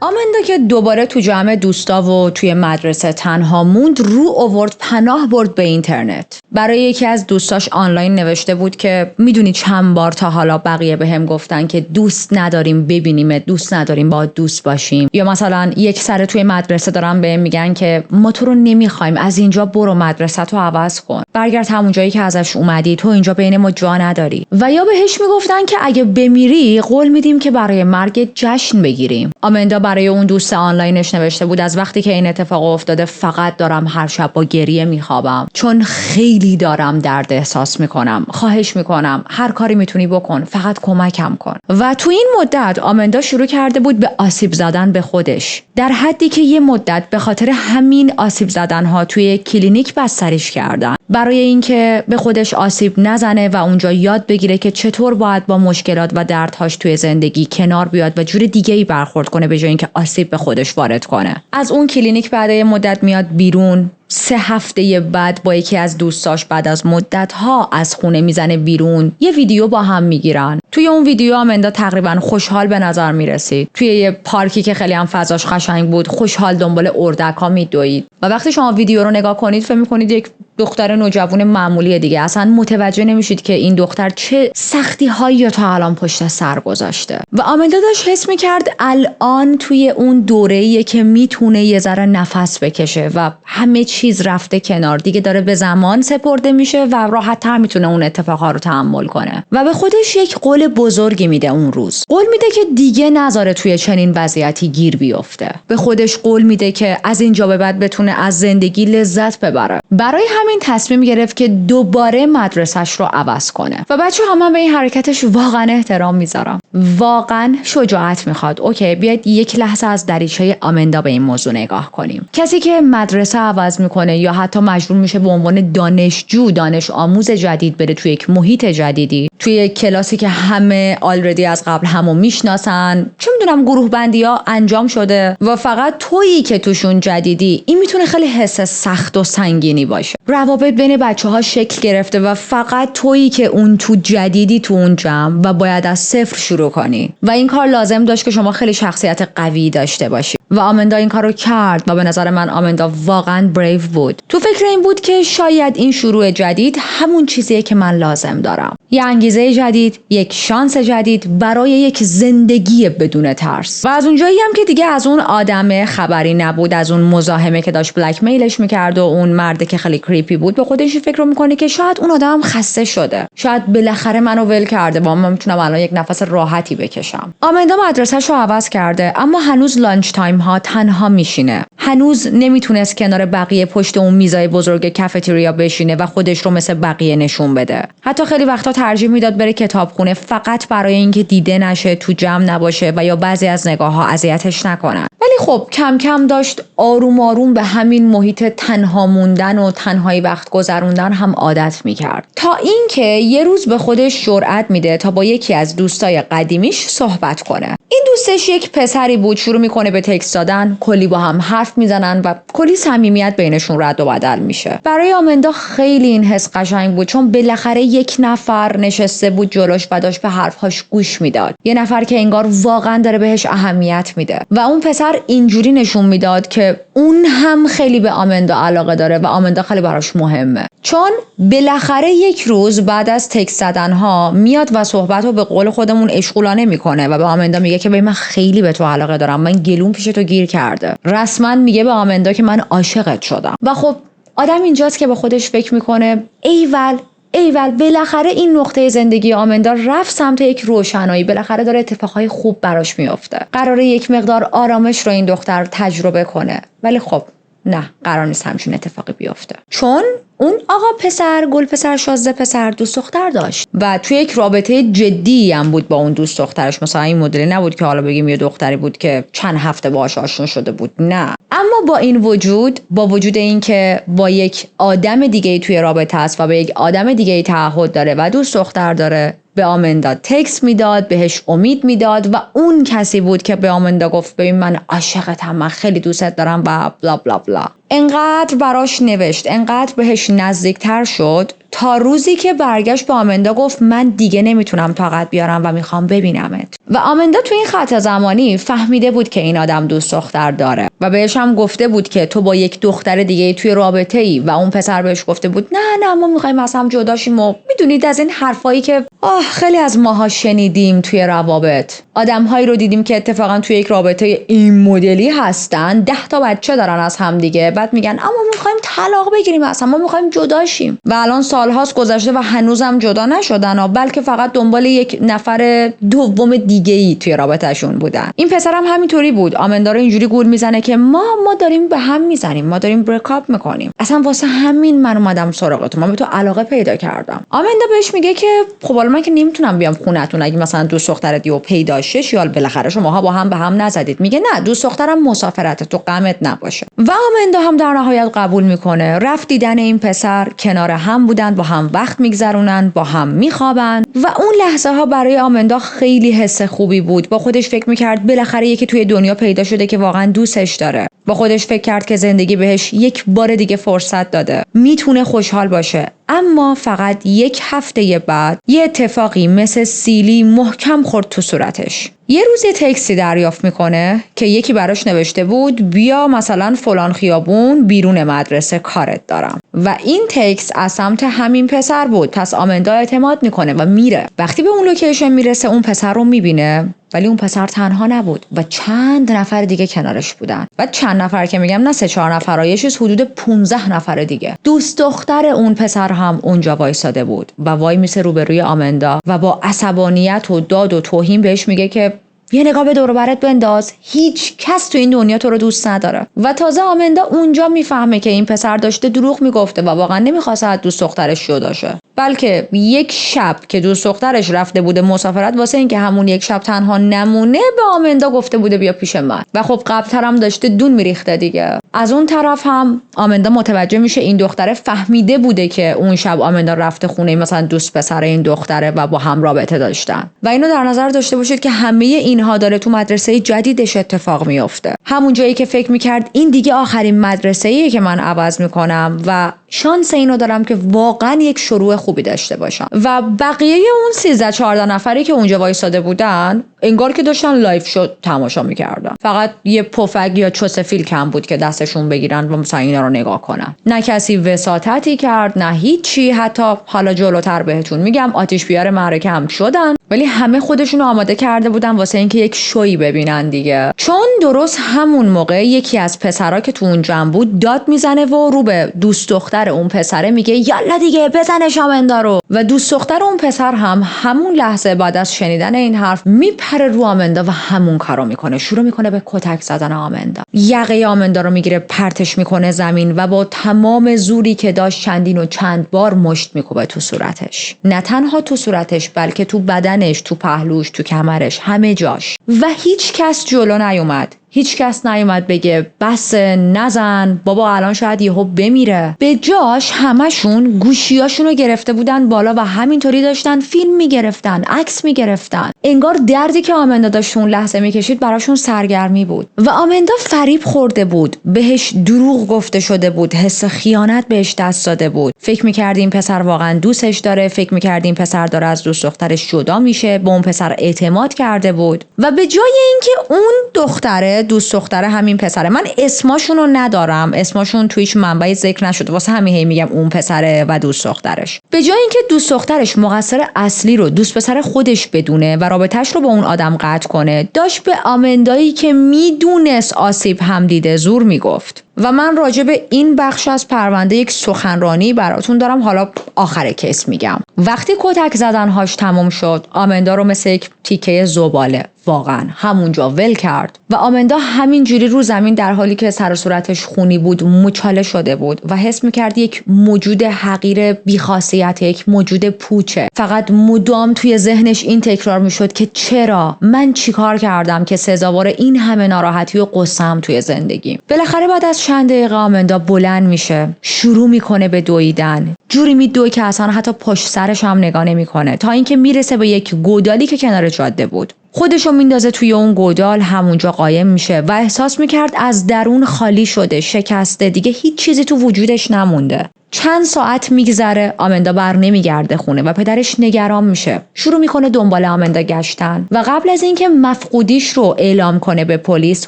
آمندا که دوباره تو جمع دوستا و توی مدرسه تنها موند، رو آورد پناه برد به اینترنت. برای یکی از دوستاش آنلاین نوشته بود که میدونی چند بار تا حالا بقیه بهم گفتن که دوست نداریم ببینیم، دوست نداریم با دوست باشیم. یا مثلا یک سر توی مدرسه دارن بهم میگن که ما تو رو نمیخوایم، از اینجا برو، مدرسه تو عوض کن، برگرد همون جایی که ازش اومدی، تو اینجا بین ما جا نداری. و یا بهش میگفتن که اگه بمیری قول میدیم که برای مرگ جشن بگیریم. آمندا برای اون دوست آنلاینش نوشته بود از وقتی که این اتفاق افتاده فقط دارم هر شب با گریه میخوابم، چون خیلی دارم درد احساس میکنم. خواهش میکنم هر کاری میتونی بکن، فقط کمکم کن. و تو این مدت آمندا شروع کرده بود به آسیب زدن به خودش، در حدی که یه مدت به خاطر همین آسیب زدن ها توی کلینیک بستریش کردن، برای اینکه به خودش آسیب نزنه و اونجا یاد بگیره که چطور باید با مشکلات و دردهاش توی زندگی کنار بیاد و جور دیگه‌ای برخورد کنه به جای اینکه آسیب به خودش وارد کنه. از اون کلینیک بعد یه مدت میاد بیرون. 3 هفته بعد با یکی از دوستاش بعد از مدت‌ها از خونه میزنه بیرون. یه ویدیو با هم میگیرن. توی اون ویدیو آمندا تقریبا خوشحال به نظر میرسید. توی یه پارکی که خیلی هم فضاش قشنگ بود، خوشحال دنبال اردک‌ها میدوید. و وقتی شما ویدیو رو نگاه کنید فکر می‌کنید یک دختر نوجوان معمولی دیگه. اصلا متوجه نمیشید که این دختر چه سختی‌هایی تا الان پشت سر گذاشته. و آمندا داشت حس می‌کرد الان توی اون دوره‌ایه که میتونه یه ذره نفس بکشه و همه چیز رفته کنار دیگه، داره به زمان سپرده میشه و راحت‌تر میتونه اون اتفاقا رو تحمل کنه. و به خودش یک قول بزرگی میده اون روز. قول میده که دیگه نذاره توی چنین وضعیتی گیر بیفته. به خودش قول میده که از اینجا به بعد بتونه از زندگی لذت ببره. برای همین تصمیم گرفت که دوباره مدرسش رو عوض کنه. و بچه‌ها من به این حرکتش واقعا احترام میذارم. واقعا شجاعت میخواد. اوکی، بیاید یک لحظه از دریچه آمندا به این موضوع نگاه کنیم. کسی که مدرسه عوض میکنه یا حتی مجبور میشه به عنوان دانشجو، دانش آموز جدید بره توی یک محیط جدیدی، توی یک کلاسی که همه آلردی از قبل همو میشناسن، چه میدونم گروه بندی ها انجام شده و فقط تویی که توشون جدیدی، این میتونه خیلی حس سخت و سنگینی باشه. روابط بین بچه‌ها شکل گرفته و فقط تویی که اون تو جدیدی تو اون جمع و باید از صفر شروع کنی و این کار لازم داشت که شما خیلی شخصیت قوی داشته باشی. و آمندا این کارو کرد و به نظر من آمندا واقعا بریو بود. تو فکر این بود که شاید این شروع جدید همون چیزیه که من لازم دارم. یه انگیزه جدید، یک شانس جدید برای یک زندگی بدون ترس. و از اونجایی هم که دیگه از اون آدم خبری نبود، از اون مزاحمه که داشت بلک میلش میکرد و اون مرد که خیلی کریپی بود، به خودش فکر میکنه که شاید اون آدم خسته شده، شاید بالاخره منو ول کرده و من میتونم الان یک نفس راحتی بکشم. آمندا مدرسه‌شو عوض کرده اما هنوز لانچ تایم ها تنها میشینه. هنوز نمیتونست کنار بقیه پشت اون میزای بزرگ کافتریا بشینه و خودش رو مثل بقیه نشون بده. حتی خیلی وقتا ترجیح میداد بره کتابخونه فقط برای اینکه دیده نشه، تو جمع نباشه و یا بعضی از نگاه‌ها اذیتش نکنن. ولی خب کم کم داشت آروم آروم به همین محیط تنها موندن و تنهایی وقت گذروندن هم عادت میکرد، تا اینکه یه روز به خودش جرأت میده تا با یکی از دوستای قدیمیش صحبت کنه. این دوستش یک پسری بود، شروع میکنه به تکست دادن، کلی با هم حرف میزنن و کلی صمیمیت بینشون رد و بدل میشه. برای آمندا خیلی این حس قشنگ بود، چون بالاخره یک نفر نشسته بود جلوش و داشت به حرفهاش گوش میداد. یه نفر که انگار واقعا داره بهش اهمیت میده و اون پسر اینجوری نشون میداد که اون هم خیلی به آمندا علاقه داره و آمندا خیلی براش مهمه، چون بالاخره یک روز بعد از تکست زدنها میاد و صحبتو به قول خودمون اشغولانه میکنه و به آمندا میگه که من خیلی به تو علاقه دارم، من گلوم پیش تو گیر کرده. رسما میگه به آمندا که من عاشقت شدم. و خب آدم اینجاست که به خودش فکر میکنه ایول بالاخره این نقطه زندگی آمندا رفت سمت یک روشنایی، بالاخره داره اتفاقهای خوب براش میفته، قراره یک مقدار آرامش رو این دختر تجربه کنه. ولی خب نه، قرار نیست همچین اتفاقی بیفته، چون اون آقا پسر، گل پسر، شازده پسر، دوست دختر داشت و توی یک رابطه جدی هم بود با اون دوست دخترش. مثلا این مدلی نبود که حالا بگیم یه دختری بود که چند هفته باهاش آشنا شده بود، نه. اما با این وجود، با وجود این که با یک آدم دیگه توی رابطه است و به یک آدم دیگه تعهد داره و دوست دختر داره، به آمندا تکست میداد، بهش امید میداد و اون کسی بود که به آمندا گفت ببین من عاشقتم، من خیلی دوستت دارم و بلا بلا بلا. انقدر براش نوشت، انقدر بهش نزدیکتر شد تا روزی که برگشت به آمندا گفت من دیگه نمیتونم طاقت بیارم و میخوام ببینمت. و آمندا تو این خط زمانی فهمیده بود که این آدم دوست دختر داره و بهش هم گفته بود که تو با یک دختر دیگه توی رابطه ای و اون پسر بهش گفته بود نه ما میخوایم از هم جدا شیم و میدونید از این حرفایی که خیلی از ماها شنیدیم توی روابط. آدم‌هایی رو دیدیم که اتفاقا توی یک رابطه این مدلی هستن، 10 تا بچه دارن از هم دیگه، بعد میگن اما میخوایم طلاق بگیریم، اصلا ما میخوایم جدا شیم و الان سالهاست گذشته و هنوزم جدا نشدن، بلکه فقط دنبال یک نفر دوم دیگه‌ای توی رابطه‌شون بودن. این پسرم همینطوری بود. آمندا رو اینجوری گول میزنه که ما داریم به هم میزنیم، ما داریم بریک اپ میکنیم، اصلا واسه همین من اومدم سراغت، من به تو علاقه پیدا کردم. آمندا بهش میگه که خب حالا من که نمیتونم بیام خونتون، اگه مثلا دوست دخترت یهو پیدا شه یا بالاخره شماها با هم به هم نزدید. میگه نه، دوست دخترم مسافرت، تو غمت نباشه. و آمندا هم در نهایت قبول میکنه. رفت دیدن این پسر، کنار هم بودن، با هم وقت میگذرونن، با هم میخوابن و اون لحظه ها برای آمندا خیلی حس خوبی بود. با خودش فکر میکرد بالاخره یکی توی دنیا پیدا شده که واقعا دوستش داره. با خودش فکر کرد که زندگی بهش یک بار دیگه فرصت داده، میتونه خوشحال باشه. اما فقط 1 هفته بعد یه اتفاقی مثل سیلی محکم خورد تو صورتش. یه روز یه تکستی دریافت میکنه که یکی براش نوشته بود بیا مثلا فلان خیابون بیرون مدرسه کارت دارم و این تکست از سمت همین پسر بود. پس آمندا اعتماد میکنه و میره. وقتی به اون لوکیشن میرسه اون پسر رو میبینه، ولی اون پسر تنها نبود و چند نفر دیگه کنارش بودن. و چند نفر که میگم نه 3-4 نفر، یه چیز حدود 15 نفر دیگه. دوست دختر اون پسر هم اونجا وایساده بود و وای میسه روبروی آمندا و با عصبانیت و داد و توهین بهش میگه که یه نگاه به دور و برت بنداز، هیچ کس تو این دنیا تو رو دوست نداره. و تازه آمندا اونجا میفهمه که این پسر داشته دروغ میگفته و واقعا نمیخواسته از دوست دخترش جدا شه، بلکه یک شب که دوست دخترش رفته بوده مسافرت، واسه اینکه همون یک شب تنها نمونه به آمندا گفته بوده بیا پیش من و خب قبل‌تر هم داشته دون میریخته دیگه. از اون طرف هم آمندا متوجه میشه این دختره فهمیده بوده که اون شب آمندا رفته خونه مثلا دوست پسر این دختره و با هم رابطه داشتن. و اینو در نظر داشته باشید که همه اینها داره تو مدرسه جدیدش اتفاق میفته، همون جایی که فکر میکرد این دیگه آخرین مدرسه‌ایه که من عوض میکنم و شانس اینو دارم که واقعا یک شروع خوبی داشته باشم. و بقیه اون 13-14 نفری که اونجا وایساده بودن انگار که داشتن لایف شو تماشا میکردن. فقط یه پفک یا چوسفیل کم بود که دستشون بگیرن و مثلا اینا رو نگاه کنن. نه کسی وساطتی کرد، نه هیچی. حتی حالا جلوتر بهتون میگم آتش بیار معرکه هم شدن، ولی همه خودشون آماده کرده بودن واسه اینکه یک شویی ببینن دیگه. چون درست همون موقع یکی از پسرا که تو اون جمع بود داد میزنه و رو به دوست دختر اون پسره میگه یالا دیگه بزنش آمندا رو. و دوست دختر اون پسر هم همون لحظه بعد از شنیدن این حرف میپره رو آمندا و همون کارو میکنه، شروع میکنه به کتک زدن آمندا. یقه آمندا رو میگیره پرتش میکنه زمین و با تمام زوری که داشت چندین و چند بار مشت میکوبه تو صورتش. نه تنها تو صورتش بلکه تو بدنش، تو پهلوش، تو کمرش، همه جاش. و هیچ کس جلو نیومد. هیچ کس نیومد بگه بس نزن بابا الان شاید یهو بمیره. به جاش همشون گوشیاشونو گرفته بودن بالا و همینطوری داشتن فیلم میگرفتن، عکس میگرفتن. انگار دردی که آمندا داشت اون لحظه میکشید براشون سرگرمی بود. و آمندا فریب خورده بود، بهش دروغ گفته شده بود، حس خیانت بهش دست داده بود. فکر می‌کرد این پسر واقعا دوستش داره، فکر می‌کرد این پسر داره از دوست دخترش جدا میشه، به اون پسر اعتماد کرده بود. و به جای اینکه اون دختره، دوست دختره همین پسره، من اسماشون رو ندارم، اسماشون توی هیچ منبعی ذکر نشده، واسه همین میگم اون پسره و دوست دخترش، به جای اینکه دوست دخترش مقصر اصلی رو دوست پسر خودش بدونه و رابطه‌اش رو با اون آدم قطع کنه، داشت به آمندایی که میدونست آسیب هم دیده زور میگفت. و من راجع به این بخش از پرونده یک سخنرانی براتون دارم، حالا آخر کیس میگم. وقتی کتک زدنهاش تموم شد، آمندا رو مثل یک تیکه زباله واقعا همونجا ول کرد و آمندا همینجوری رو زمین در حالی که سر و صورتش خونی بود مچاله شده بود و حس میکرد یک موجود حقیر بی‌خاصیت، یک موجود پوچه. فقط مدام توی ذهنش این تکرار میشد که چرا من چیکار کردم که سزاوار این همه ناراحتی و غصه‌ام توی زندگی. بالاخره بعد از چند دقیقه آمندا بلند میشه، شروع میکنه به دویدن، جوری میدوه که اصلا حتی پشت سرش هم نگاه نمیکنه، تا اینکه میرسه به یک گودالی که کنار جاده بود. خودشو میندازه توی اون گودال، همونجا قایم میشه و احساس میکرد از درون خالی شده، شکسته، دیگه هیچ چیزی تو وجودش نمونده. چند ساعت میگذره، آمندا بر نمیگرده خونه و پدرش نگران میشه. شروع میکنه دنبال آمندا گشتن و قبل از اینکه مفقودیش رو اعلام کنه به پلیس،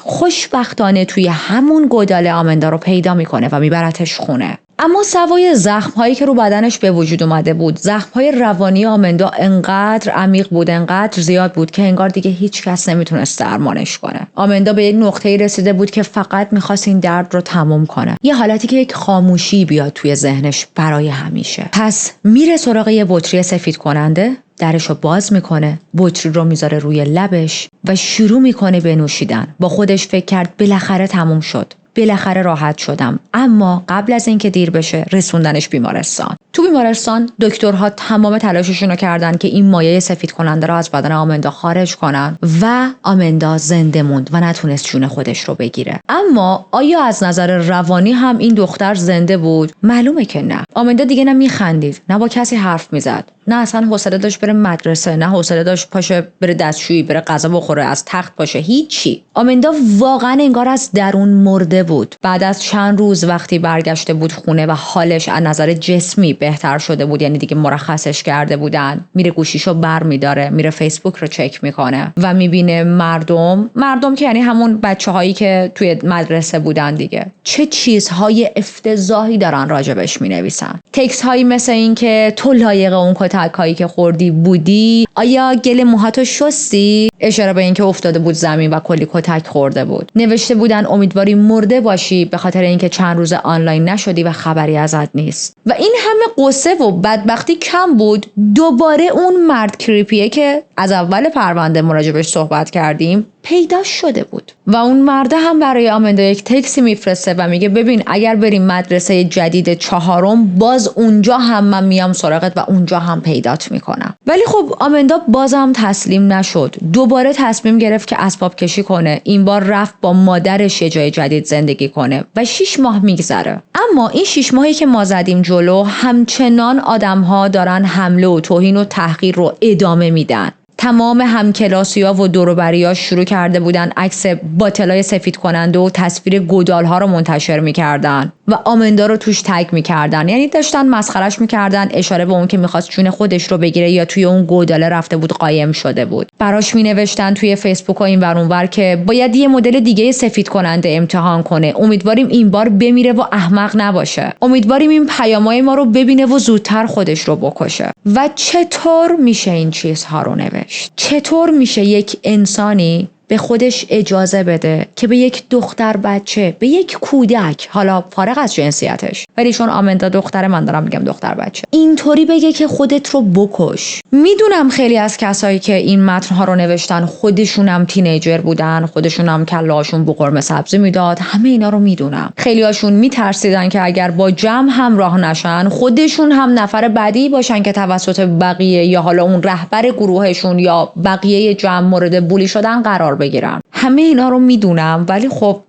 خوشبختانه توی همون گودال آمندا رو پیدا میکنه و میبرتش خونه. اما سوای زخم‌هایی که رو بدنش به وجود اومده بود، زخم‌های روانی آمندا انقدر عمیق بود، انقدر زیاد بود که انگار دیگه هیچ کس نمیتونست درمانش کنه. آمندا به یک نقطه‌ای رسیده بود که فقط می‌خواست این درد رو تموم کنه. یه حالتی که یک خاموشی بیاد توی ذهنش برای همیشه. پس میره سراغ یه بطری سفید کننده، درشو باز میکنه، بطری رو میذاره روی لبش و شروع میکنه به نوشیدن. با خودش فکر کرد بالاخره تموم شد. بالاخره راحت شدم. اما قبل از اینکه دیر بشه رسوندنش بیمارستان. تو بیمارستان دکترها تمام تلاششون رو کردن که این مایع سفید کننده رو از بدن آمندا خارج کنن و آمندا زنده موند و نتونست جون خودش رو بگیره. اما آیا از نظر روانی هم این دختر زنده بود؟ معلومه که نه. آمندا دیگه نه میخندید، نه با کسی حرف میزد، نه اصلا حوصله داشت بره مدرسه، نه حوصله داشت پاشه بره دستشویی، بره غذا بخوره، از تخت پاشه، هیچی. آمندا واقعا انگار از درون مرده بود. بعد از چند روز وقتی برگشته بود خونه و حالش از نظر جسمی بهتر شده بود، یعنی دیگه مرخصش کرده بودن، میره گوشیشو برمیداره، میره فیسبوک رو چک میکنه و میبینه مردم که یعنی همون بچه‌هایی که توی مدرسه بودن دیگه، چه چیزهای افتضاحی دارن راجبش مینویسن. تکست هایی مثل این که تو لایق اون کتکایی که خوردی بودی، آیا گل موهاتو شستی، اشاره به این که افتاده بود زمین و کلی کتک خورده بود. نوشته بودن امیدواری مرده باشی به خاطر اینکه چند روز آنلاین نشدی و خبری ازت نیست. و این همه قصه و بدبختی کم بود، دوباره اون مرد کریپیه که از اول پرونده راجبش صحبت کردیم پیدا شده بود و اون مرده هم برای آمندا یک تکسی میفرسته و میگه ببین اگر بریم مدرسه جدید 4 باز اونجا هم من میام سراغت و اونجا هم پیدات میکنم. ولی خب آمندا بازم تسلیم نشد. دوباره تصمیم گرفت که اسباب کشی کنه. این بار رفت با مادرش یه جای جدید زندگی کنه و 6 ماه میگذره. اما این 6 ماهی که ما زدیم جلو، همچنان آدم‌ها دارن حمله و توهین و تحقیر رو ادامه میدن. تمام همکلاسی‌ها و دور و بری‌ها شروع کرده بودن عکس باطلای سفید کننده و تصویر گودال‌ها رو منتشر می‌کردن و آمندا رو توش تگ می‌کردن. یعنی داشتن مسخرهش می‌کردن، اشاره به اون که می‌خواست جون خودش رو بگیره یا توی اون گوداله رفته بود قایم شده بود. براش می‌نوشتن توی فیسبوک و این ور اون ور که باید یه مدل دیگه سفید کننده امتحان کنه. امیدواریم این بار بمیره و احمق نباشه. امیدواریم این پیام‌های ما رو ببینه و زودتر خودش رو بکشه. و چطور میشه این چیزها رو نوشت؟ چطور میشه یک انسانی به خودش اجازه بده که به یک دختر بچه، به یک کودک، حالا فارغ از جنسیتش، ولی چون آمندا دختر، من دارم میگم دختر بچه، اینطوری بگه که خودت رو بکش؟ میدونم خیلی از کسایی که این متن‌ها رو نوشتن خودشونم تینیجر بودن، خودشونم کله‌هاشون به قرمه سبزی میداد، همه اینا رو میدونم. خیلی‌هاشون میترسیدن که اگر با جمع همراه نشن خودشون هم نفر بعدی باشن که توسط بقیه یا حالا اون رهبر گروهشون یا بقیه جمع مورد بولی شدن قرار بگیرم. همه اینا رو میدونم، ولی خب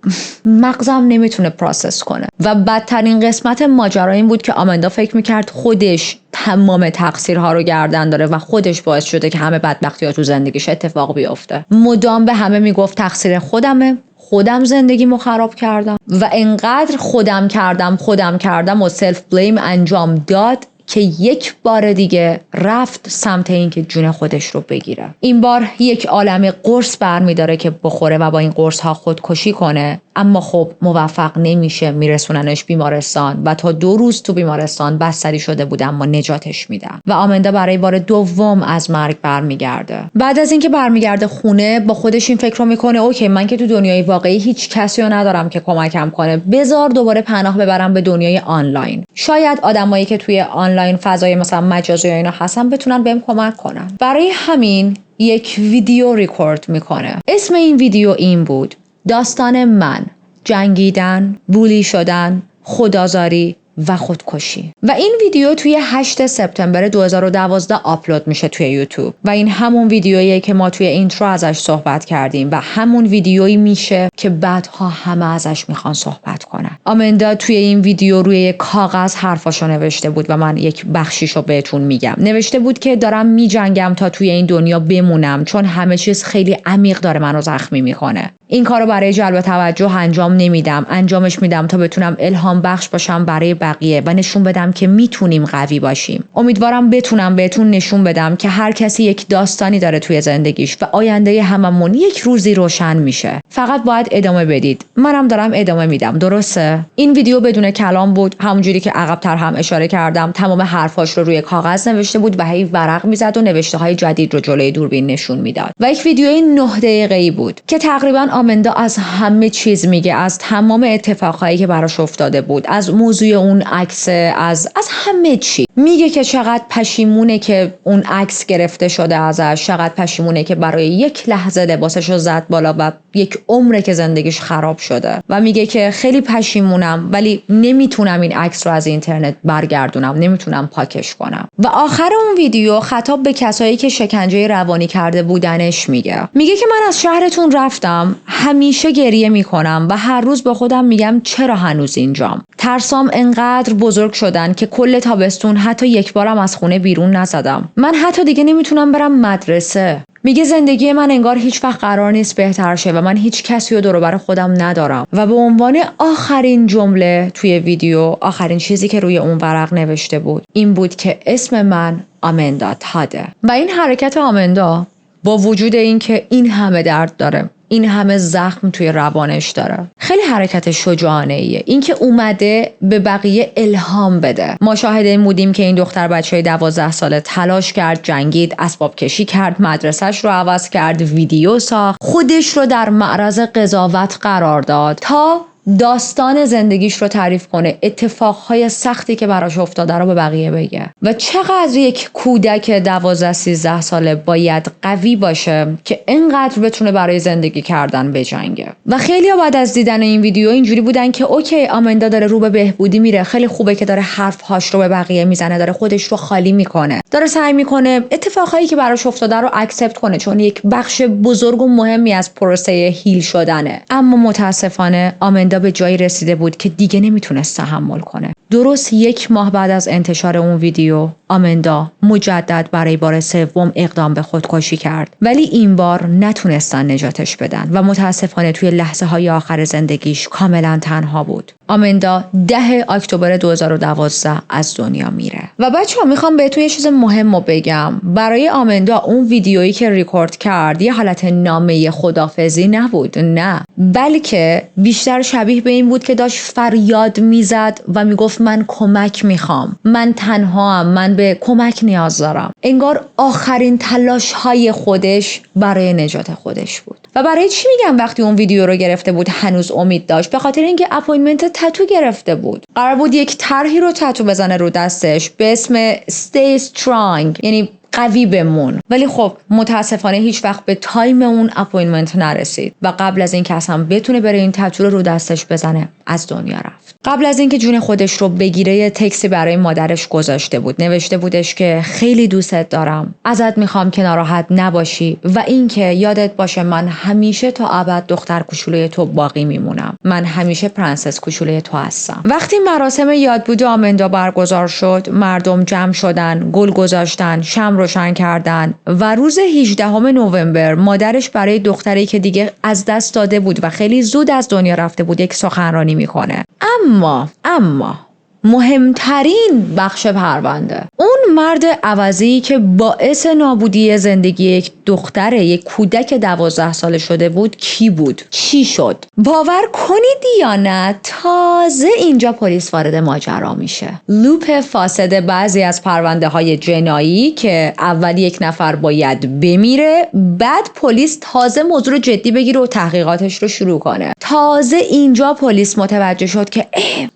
مغزم نمیتونه پروسس کنه. و بدترین قسمت ماجرا این بود که آمندا فکر میکرد خودش تمام تقصیرها رو گردن داره و خودش باعث شده که همه بدبختی‌ها تو زندگیش اتفاق بیفته. مدام به همه میگفت تقصیر خودمه، خودم زندگیمو خراب کردم و انقدر خودم کردم و سلف بلیم انجام داد که یک بار دیگه رفت سمت اینکه جون خودش رو بگیره. این بار یک عالمه قرص برمی‌داره که بخوره و با این قرص ها خودکشی کنه، اما خب موفق نمیشه. میرسوننش بیمارستان و تا 2 روز تو بیمارستان بستری شده بود، اما نجاتش میدن و آمندا برای بار دوم از مرگ برمیگرده. بعد از اینکه برمیگرده خونه با خودش این فکر رو میکنه اوکی، من که تو دنیای واقعی هیچ کسی رو ندارم که کمکم کنه، بذار دوباره پناه ببرم به دنیای آنلاین. شاید آدمایی که توی آنلاین فضای مثلا مجازی یا اینا هستن بتونن بهم کمک کنن. برای همین یک ویدیو ریکورد میکنه. اسم این ویدیو این بود: داستان من، جنگیدن، بولی شدن، خودآزاری و خودکشی. و این ویدیو توی 8 سپتامبر 2012 آپلود میشه توی یوتیوب و این همون ویدیوییه که ما توی اینترو ازش صحبت کردیم و همون ویدیویی میشه که بعدها همه ازش میخوان صحبت کنن. آمندا توی این ویدیو روی کاغذ حرفاشو نوشته بود و من یک بخشیشو بهتون میگم. نوشته بود که دارم میجنگم تا توی این دنیا بمونم، چون همه چیز خیلی عمیق داره منو زخمی میکنه. این کارو برای جلب توجه انجام نمیدم، انجامش میدم تا بتونم الهام بخش باشم برای بقیه و نشون بدم که میتونیم قوی باشیم. امیدوارم بتونم بهتون نشون بدم که هر کسی یک داستانی داره توی زندگیش و آینده هممون یک روزی روشن میشه. فقط باید ادامه بدید. منم دارم ادامه میدم. درسته؟ این ویدیو بدون کلام بود، همونجوری که عقب‌تر هم اشاره کردم. تمام حرفاش رو روی کاغذ نوشته بود و هی ورق میزد و نوشته‌های جدید رو جلوی دوربین نشون میداد. و یک ویدیوی 9 دقیقه‌ای بود که تقریباً آمندا از همه چیز میگه، از تمام اتفاقایی که براش افتاده بود، از موضوع اون عکس، از همه چی. میگه که چقدر پشیمونه که اون عکس گرفته شده ازش، چقدر پشیمونه که برای یک لحظه لباسشو زد بالا و یک عمره که زندگیش خراب شده و میگه که خیلی پشیمونم ولی نمیتونم این عکس رو از اینترنت برگردونم، نمیتونم پاکش کنم. و آخر اون ویدیو خطاب به کسایی که شکنجه روانی کرده بودنش میگه که من از شهرتون رفتم، همیشه گریه میکنم و هر روز به خودم میگم چرا هنوز اینجام. ترسام انقدر بزرگ شدن که کل تابستون حتی یک بارم از خونه بیرون نزدم. من حتی دیگه نمیتونم برم مدرسه. میگه زندگی من انگار هیچ وقت قرار نیست بهتر شه و من هیچ کسی رو دور و بر خودم ندارم. و به عنوان آخرین جمله توی ویدیو، آخرین چیزی که روی اون ورق نوشته بود این بود که اسم من آمندا تاده. و این حرکت آمندا با وجود این که این همه درد داره، این همه زخم توی روانش داره، خیلی حرکت شجاعانه‌ایه. این که اومده به بقیه الهام بده. ما شاهد این بودیم که این دختر بچه 12 ساله تلاش کرد، جنگید، اسباب کشی کرد، مدرسهش رو عوض کرد، ویدیو ساخت، خودش رو در معرض قضاوت قرار داد تا داستان زندگیش رو تعریف کنه، اتفاقهای سختی که براش افتاده رو به بقیه بگه. و چقدر یک کودک 12-13 ساله باید قوی باشه که اینقدر بتونه برای زندگی کردن بجنگه. و خیلی‌ها بعد از دیدن این ویدیو اینجوری بودن که اوکی، آمندا داره رو به بهبودی میره، خیلی خوبه که داره حرف‌هاش رو به بقیه میزنه، داره خودش رو خالی میکنه، داره سعی میکنه اتفاقهایی که براش افتاده رو اکسپت کنه، چون یک بخش بزرگ و مهمی از پروسه هیل شدنه. اما متاسفانه آمندا به جایی رسیده بود که دیگه نمیتونست تحمل کنه. درست 1 ماه بعد از انتشار اون ویدیو، آمندا مجدد برای بار 3 اقدام به خودکشی کرد، ولی این بار نتونستن نجاتش بدن و متاسفانه توی لحظه های آخر زندگیش کاملا تنها بود. آمندا 10 اکتبر 2012 از دنیا میره. و بچه‌ها میخوام بهتون یه چیز مهم رو بگم. برای آمندا اون ویدیویی که ریکورد کرد یه حالت نامه خدافظی نبود، نه، بلکه بیشتر شبیه به این بود که داشت فریاد میزد و میگفت من کمک میخوام، من تنهام، من به کمک نیاز دارم. انگار آخرین تلاش های خودش برای نجات خودش بود. و برای چی میگم وقتی اون ویدیو رو گرفته بود هنوز امید داشت؟ به خاطر اینکه اپوینتمنت تتو گرفته بود. قرار بود یک طرحی رو تتو بزنه رو دستش به اسم Stay Strong، یعنی قوی بمون. ولی خب متاسفانه هیچ وقت به تایم اون اپوینتمنت نرسید و قبل از اینکه اصلا بتونه بره این تتو رو دستش بزنه از دنیا رفت. قبل از اینکه جون خودش رو بگیره یه تکسی برای مادرش گذاشته بود. نوشته بودش که خیلی دوستت دارم، ازت میخوام که ناراحت نباشی و اینکه یادت باشه من همیشه تا ابد دختر کوچولوی تو باقی میمونم، من همیشه پرنسس کوچولوی تو هستم. وقتی مراسم یادبود آمندا برگزار شد، مردم جمع شدن، گل گذاشتن، شمع روشن کردن و روز 18 نوامبر مادرش برای دختری که دیگه از دست داده بود و خیلی زود از دنیا رفته بود یک سخنرانی میکنه. اما مهمترین بخش پرونده. اون مرد عوضی که باعث نابودی زندگی یک دختر، یک کودک 12 ساله شده بود کی بود؟ چی شد؟ باور کنید یا نه تازه اینجا پلیس وارد ماجرا میشه. لوپ فاسد بعضی از پرونده های جنایی که اول یک نفر باید بمیره، بعد پلیس تازه موضوع رو جدی بگیره و تحقیقاتش رو شروع کنه. تازه اینجا پلیس متوجه شد که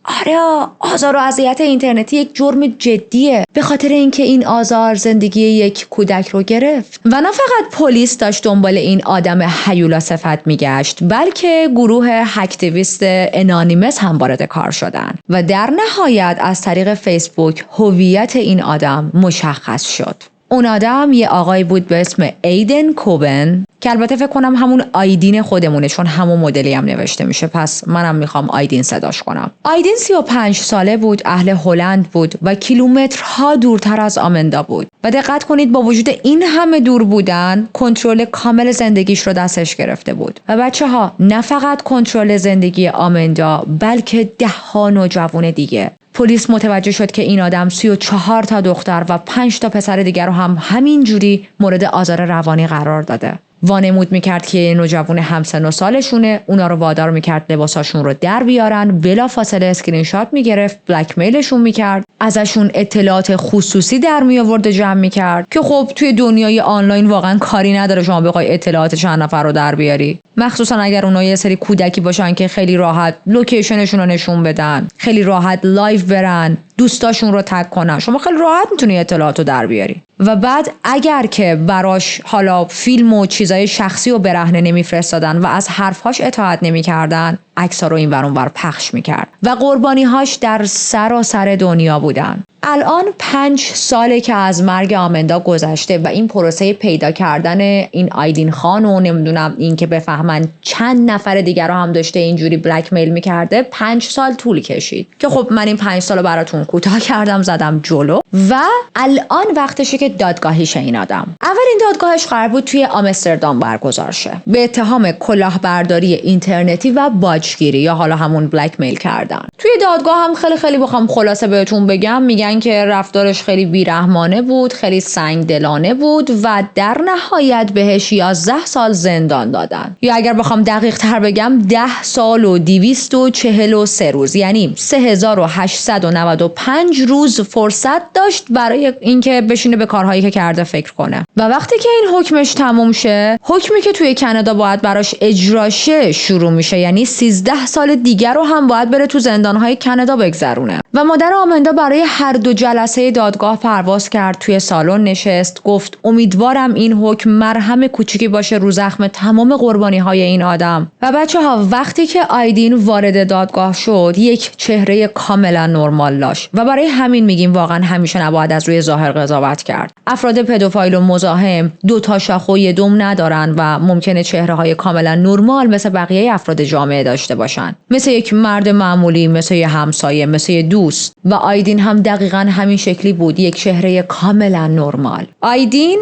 آره، آزار و اذیت اینترنتی یک جرم جدیه، به خاطر اینکه این آزار زندگی یک کودک رو گرفت. و نه فقط پلیس داشت دنبال این آدم هیولا صفت میگشت، بلکه گروه اکتیویست انانیمس هم وارد کار شدن و در نهایت از طریق فیسبوک هویت این آدم مشخص شد. اون آدم یه آقای بود به اسم ایدن کوبن که البته فکر کنم همون آیدین خودمونه، چون همون مدلی هم نوشته میشه، پس منم میخوام آیدین صداش کنم. آیدین 35 ساله بود، اهل هلند بود و کیلومترها دورتر از آمندا بود. و دقت کنید با وجود این همه دور بودن، کنترل کامل زندگیش رو دستش گرفته بود. و بچه‌ها، نه فقط کنترل زندگی آمندا، بلکه 10 نوجوان دیگه. پلیس متوجه شد که این آدم 34 تا دختر و 5 تا پسر دیگر رو هم همین جوری مورد آزار روانی قرار داده. وانمود میکرد که نوجوان همسن و سالشونه، اونا رو وادار میکرد لباساشون رو در بیارن، بلافاصله اسکرین شات میگرفت، بلک میلشون میکرد، ازشون اطلاعات خصوصی در میآورد و جمع میکرد که خب توی دنیای آنلاین واقعا کاری نداره شما بخوای اطلاعات چند نفر رو در بیاری، مخصوصا اگر اونها یه سری کودکی باشن که خیلی راحت لوکیشنشون رو نشون بدن، خیلی راحت لایو برن، دوستاشون رو تگ کنن. شما خیلی راحت میتونی اطلاعات رو در بیاری. و بعد اگر که براش حالا فیلم و چیزای شخصی و برهنه نمیفرستادن و از حرفاش اطاعت نمیکردن، عکس‌ها رو این ور اون ور پخش میکرد و قربانی‌هاش در سراسر دنیا بودن. الان 5 ساله که از مرگ آمندا گذشته و این پروسه پیدا کردن این آیدین خان و نمیدونم این که بفهمن چند نفر دیگر رو هم داشته اینجوری بلک میل میکرده 5 سال طول کشید که خب من این 5 سال رو براتون کوتاه کردم، زدم جلو و الان وقتشه که دادگاهیشه این آدم. اول این دادگاهش قرار بود توی آمستردام برگزار شه به اتهام کلاهبرداری اینترنتی و باجگیری یا حالا همون بلک میل کردن. توی دادگاه هم خیلی بخوام خلاصه بهتون بگم، میگن که رفتارش خیلی بیرحمانه بود، خیلی سنگدلانه بود و در نهایت بهش 11 سال زندان دادن. یا اگر بخوام دقیق تر بگم 10 سال و 243 روز، یعنی 3895 روز فرصت داشت برای اینکه بشینه به کارهایی که کرده فکر کنه. و وقتی که این حکمش تموم شه، حکمی که توی کانادا باید براش اجرا شه شروع میشه، یعنی 13 سال دیگر رو هم باید بره تو زندانهای کانادا بگذرونه. و مادر آمندا برای هر 2 جلسه دادگاه پرواز کرد، توی سالن نشست، گفت امیدوارم این حکم مرهم کوچیکی باشه رو زخم تمام قربانی‌های این آدم. و بچه‌ها، وقتی که آیدین وارد دادگاه شد، یک چهره کاملا نرمال داشت و برای همین میگیم واقعا همیشه نباید از روی ظاهر قضاوت کرد. افراد پدوفایل و مزاحم 2 تا شاخ و 1 دم ندارن و ممکنه چهره‌های کاملا نرمال مثل بقیه افراد جامعه داشته باشن، مثل یک مرد معمولی، مثل یک همسایه، مثل یک دوست. و آیدین هم دقیقاً همین شکلی بود، یک چهره کاملا نرمال. آیدین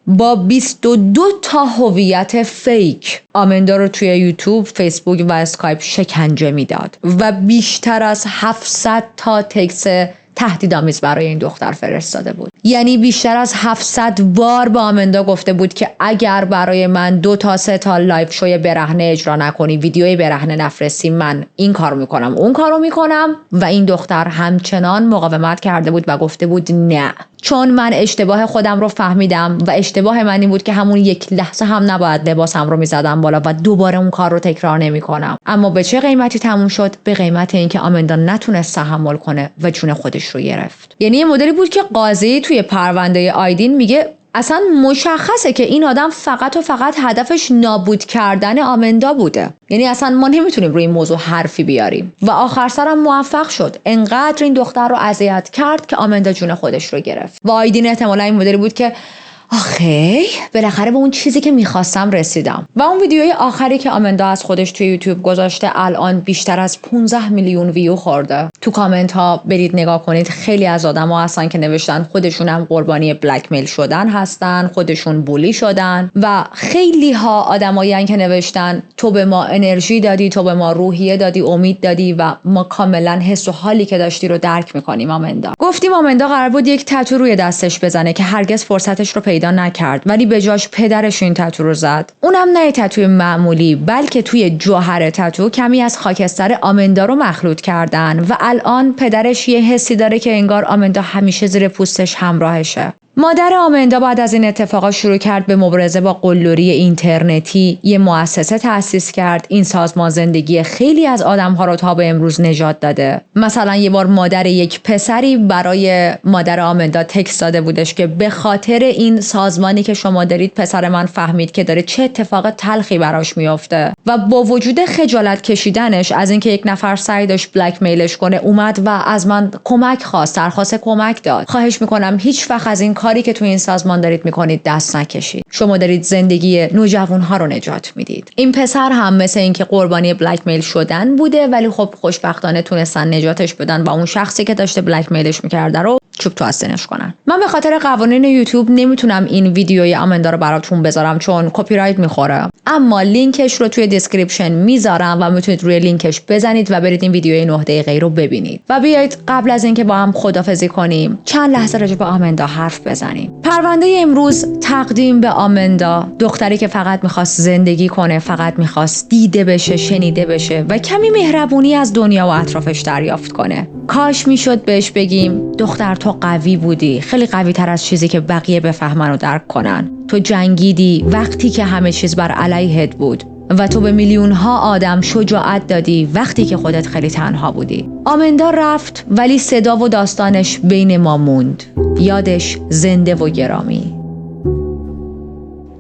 با 22 تا هویت فیک آمندا رو توی یوتیوب، فیسبوک و اسکایپ شکنجه میداد و بیشتر از 700 تا تکست تهدیدآمیز برای این دختر فرستاده بود. یعنی بیشتر از 700 بار به آمندا گفته بود که اگر برای من 2 تا 3 تا لایو شوی برهنه اجرا نکنی، ویدیوی برهنه نفرستی، من این کارو میکنم اون کارو میکنم. و این دختر همچنان مقاومت کرده بود و گفته بود نه، چون من اشتباه خودم رو فهمیدم و اشتباه من این بود که همون یک لحظه هم نباید لباسم رو میزدم بالا و دوباره اون کار رو تکرار نمیکنم. اما به چه قیمتی تموم شد؟ به قیمت اینکه آمندا نتونست تحمل کنه و جون خودش رو گرفت. یعنی یه مدلی بود که قاضی توی پرونده آیدین میگه اصلا مشخصه که این آدم فقط و فقط هدفش نابود کردن آمندا بوده. یعنی اصلا ما نمیتونیم روی این موضوع حرفی بیاریم. و آخر سرم موفق شد. انقدر این دختر رو اذیت کرد که آمندا جون خودش رو گرفت. و آیدین احتمالاً این مدلی بود که آخه بالاخره به اون چیزی که میخواستم رسیدم. و اون ویدیوی آخری که آمندا از خودش توی یوتیوب گذاشته الان بیشتر از 15 میلیون ویو خورده. تو کامنت ها برید نگاه کنید، خیلی از آدما هستن که نوشتن خودشون هم قربانی بلک میل شدن هستن، خودشون بولی شدن، و خیلی ها آدمایی که نوشتن تو به ما انرژی دادی، تو به ما روحیه دادی، امید دادی و ما کاملا حس و حالی که داشتی رو درک میکنیم. آمندا گفتیم آمندا قرار بود یک تتو روی دستش بزنه که هرگز فرصتش رو پیدا نکرد، ولی به جاش پدرش این تتو رو زد. اونم نه تتوی معمولی، بلکه توی جوهر تتو کمی از خاکستر آمندا رو مخلوط کردن و الان پدرش یه حسی داره که انگار آمندا همیشه زیر پوستش همراهشه. مادر آمندا بعد از این اتفاقا شروع کرد به مبارزه با قلدری اینترنتی، یه مؤسسه تأسیس کرد. این سازمان زندگی خیلی از آدم‌ها رو تا به امروز نجات داده. مثلا یه بار مادر یک پسری برای مادر آمندا تکست داده بودش که به خاطر این سازمانی که شما دارید پسر من فهمید که داره چه اتفاق تلخی براش میفته و با وجود خجالت کشیدنش از اینکه یک نفر سعی داشت بلک میلش کنه اومد و از من کمک خواست، درخواست کمک داد. خواهش میکنم هیچ وقت از این کاری که تو این سازمان دارید میکنید دست نکشید. شما دارید زندگی نوجوانها رو نجات میدید. این پسر هم مثل اینکه قربانی بلک میل شدن بوده، ولی خب خوشبختانه تونستن نجاتش بدن و اون شخصی که داشته بلک میلش میکرده رو چوب تو آستینش کنن. من به خاطر قوانین یوتیوب نمیتونم این ویدیوی آمندا رو براتون بذارم چون کپی رایت میخوره، اما لینکش رو توی دیسکریپشن میذارم و میتونید روی لینکش بزنید و برید این ویدیوی 9 دقیقه‌ای رو ببینید. و بیایید قبل از اینکه با هم خدافظی کنیم چند لحظه راجع به آمندا حرف بزنیم. پرونده امروز تقدیم به آمندا، دختری که فقط میخواست زندگی کنه، فقط میخواست دیده بشه، شنیده بشه و کمی مهربونی از دنیا و اطرافش دریافت کنه. کاش میشد بهش بگیم دختر تو قوی بودی، خیلی قوی تر از چیزی که بقیه بفهمن و درک کنن. تو جنگیدی وقتی که همه چیز بر علیهت بود و تو به میلیون ها آدم شجاعت دادی وقتی که خودت خیلی تنها بودی. آمندا رفت ولی صدا و داستانش بین ما موند، یادش زنده و گرامی.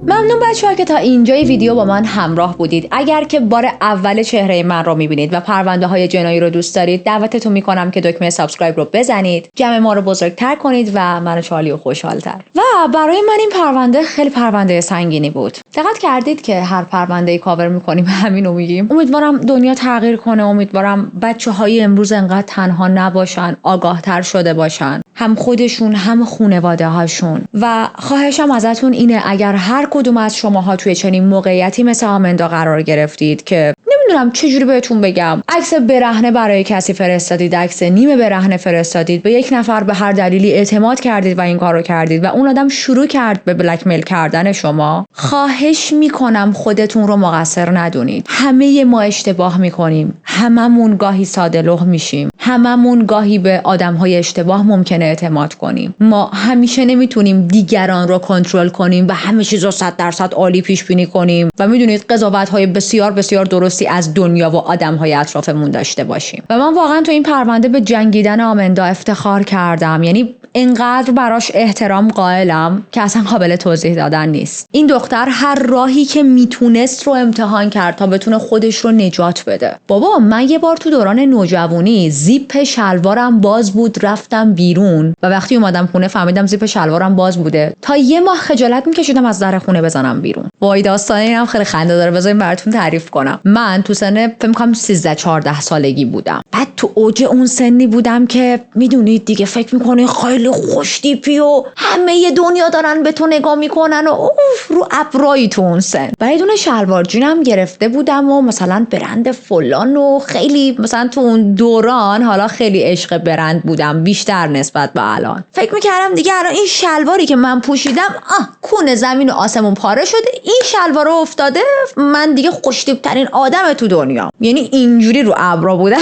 ممنون بچه‌ها که تا اینجای ویدیو با من همراه بودید. اگر که بار اول چهره من رو میبینید و پرونده های جنایی رو دوست دارید، دعوتتون میکنم که دکمه سابسکرایب رو بزنید، جمع ما رو بزرگتر کنید و منو چارلی و خوشحالتر. و برای من این پرونده خیلی پرونده سنگینی بود. دقت کردید که هر پرونده‌ای کاور میکنیم همینو میگیم. امیدوارم دنیا تغییر کنه، امیدوارم بچه‌های امروز انقدر تنها نباشن، آگاهتر شده باشن، هم خودشون هم خانواده هاشون. و خواهشم ازتون اینه اگر هر کدوم از شماها توی چنین موقعیتی مثل آمندا قرار گرفتید که نمیدونم چجوری بهتون بگم، عکس برهنه برای کسی فرستادید، عکس نیمه برهنه فرستادید، به یک نفر به هر دلیلی اعتماد کردید و این کارو کردید و اون آدم شروع کرد به بلک میل کردن شما، خواهش میکنم خودتون رو مقصر ندونید. همه ما اشتباه میکنیم، هممون گاهی ساده‌لوح میشیم، هممون گاهی به آدم‌های اشتباه ممکنه اعتماد کنیم. ما همیشه نمیتونیم دیگران رو کنترل کنیم و همه چیز رو 100% عالی پیش بینی کنیم و میدونید قضاوت‌های بسیار بسیار درستی از دنیا و آدم‌های اطرافمون داشته باشیم. و من واقعا تو این پرونده به جنگیدن آمندا افتخار کردم، یعنی اینقدر براش احترام قائلم که اصلا قابل توضیح دادن نیست. این دختر هر راهی که میتونست رو امتحان کرد تا بتونه خودش رو نجات بده. بابا من یه بار تو دوران نوجوانی زیپ شلوارم باز بود، رفتم بیرون و وقتی اومدم خونه فهمیدم زیپ شلوارم باز بوده. تا یه ماه خجالت میکشیدم از در خونه بزنم بیرون. وای داستان اینم خیلی خنده داره، بذارین براتون تعریف کنم. من تو سن فکر کنم 13-14 سالگی بودم. بعد تو اوج اون سنی بودم که میدونید دیگه فکر میکنی خیلی خوش تیپی و همه دنیا دارن به تو نگاه میکنن و اوف رو ابرایی تو اون سن. و یه دونه شلوار جینم گرفته بودم و مثلا برند فلان و خیلی مثلا تو اون دوران حالا خیلی عشق برند بودم بیشتر نسبت به الان. فکر میکردم دیگه الان این شلواری که من پوشیدم کون زمین و آسمون پاره شده، این شلوار افتاده، من دیگه خوش تیپ ترین آدم تو دنیا. یعنی اینجوری رو ابرا بودم.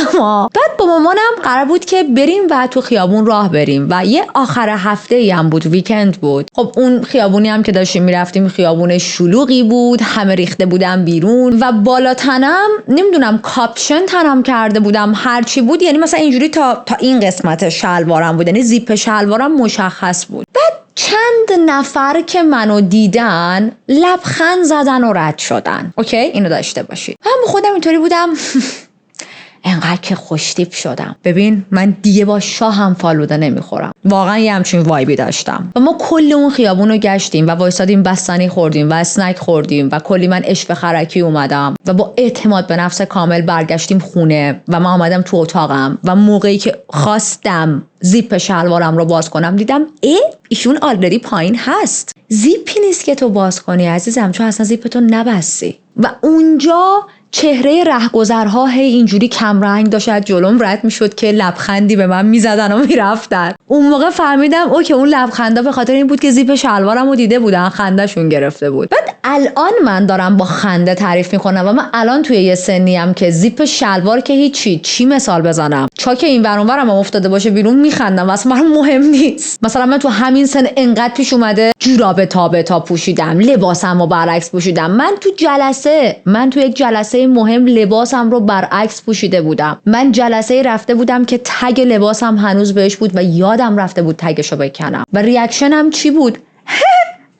بعد با مامانم قرار بود که بریم و تو خیابون راه بریم و یه آخر هفته‌ای هم بود، ویکند بود. خب اون خیابونی هم که داشتیم میرفتیم خیابون شلوغی بود، همه ریخته بودم بیرون و بالا تنم نمیدونم کاپشن تنم کرده بودم هرچی بود، یعنی مثلا اینجوری تا این قسمت شلوارم بود، یعنی زیپ شلوارم مشخص بود. بعد چند نفر که منو دیدن لبخند زدن و رد شدن. اوکی اینو داشته باشید. من خودم اینطوری بودم انقدر که خوشتیپ شدم. ببین من دیگه با شاهم فالوده نمیخورم. واقعا یه همچین وایبی داشتم. و ما کل اون خیابون رو گشتیم و وایسادیم بستنی خوردیم و اسنک خوردیم و کلی من عشق خرکی اومدم و با اعتماد به نفس کامل برگشتیم خونه و من آمدم تو اتاقم و موقعی که خواستم زیپ شلوارم رو باز کنم دیدم ایشون آلردی پایین هست. زیپی نیست که تو باز کنی عزیزم، چون اصلا زیپتو نبستی. و اونجا چهره رهگذرها هی اینجوری کم رنگ داشت از جلوم رد میشد که لبخندی به من میزدن و میرفتن. اون موقع فهمیدم اوکی اون لبخندا به خاطر این بود که زیپ شلوارمو دیده بودن، خندهشون گرفته بود. بعد الان من دارم با خنده تعریف میکنم و من الان توی یه سنی ام که زیپ شلوار که هیچی، چی مثال بزنم، چاک این ور اون ورم افتاده باشه بیرون میخندم، اصلا برام مهم نیست. مثلا من تو همین سن انقدر پیش اومده جوراب تا پوشیدم، لباسمو برعکس پوشیدم. من تو یک جلسه مهم لباسم رو برعکس پوشیده بودم. من جلسه رفته بودم که تگ لباسم هنوز بهش بود و یادم رفته بود تگشو بکنم و ریاکشنم چی بود؟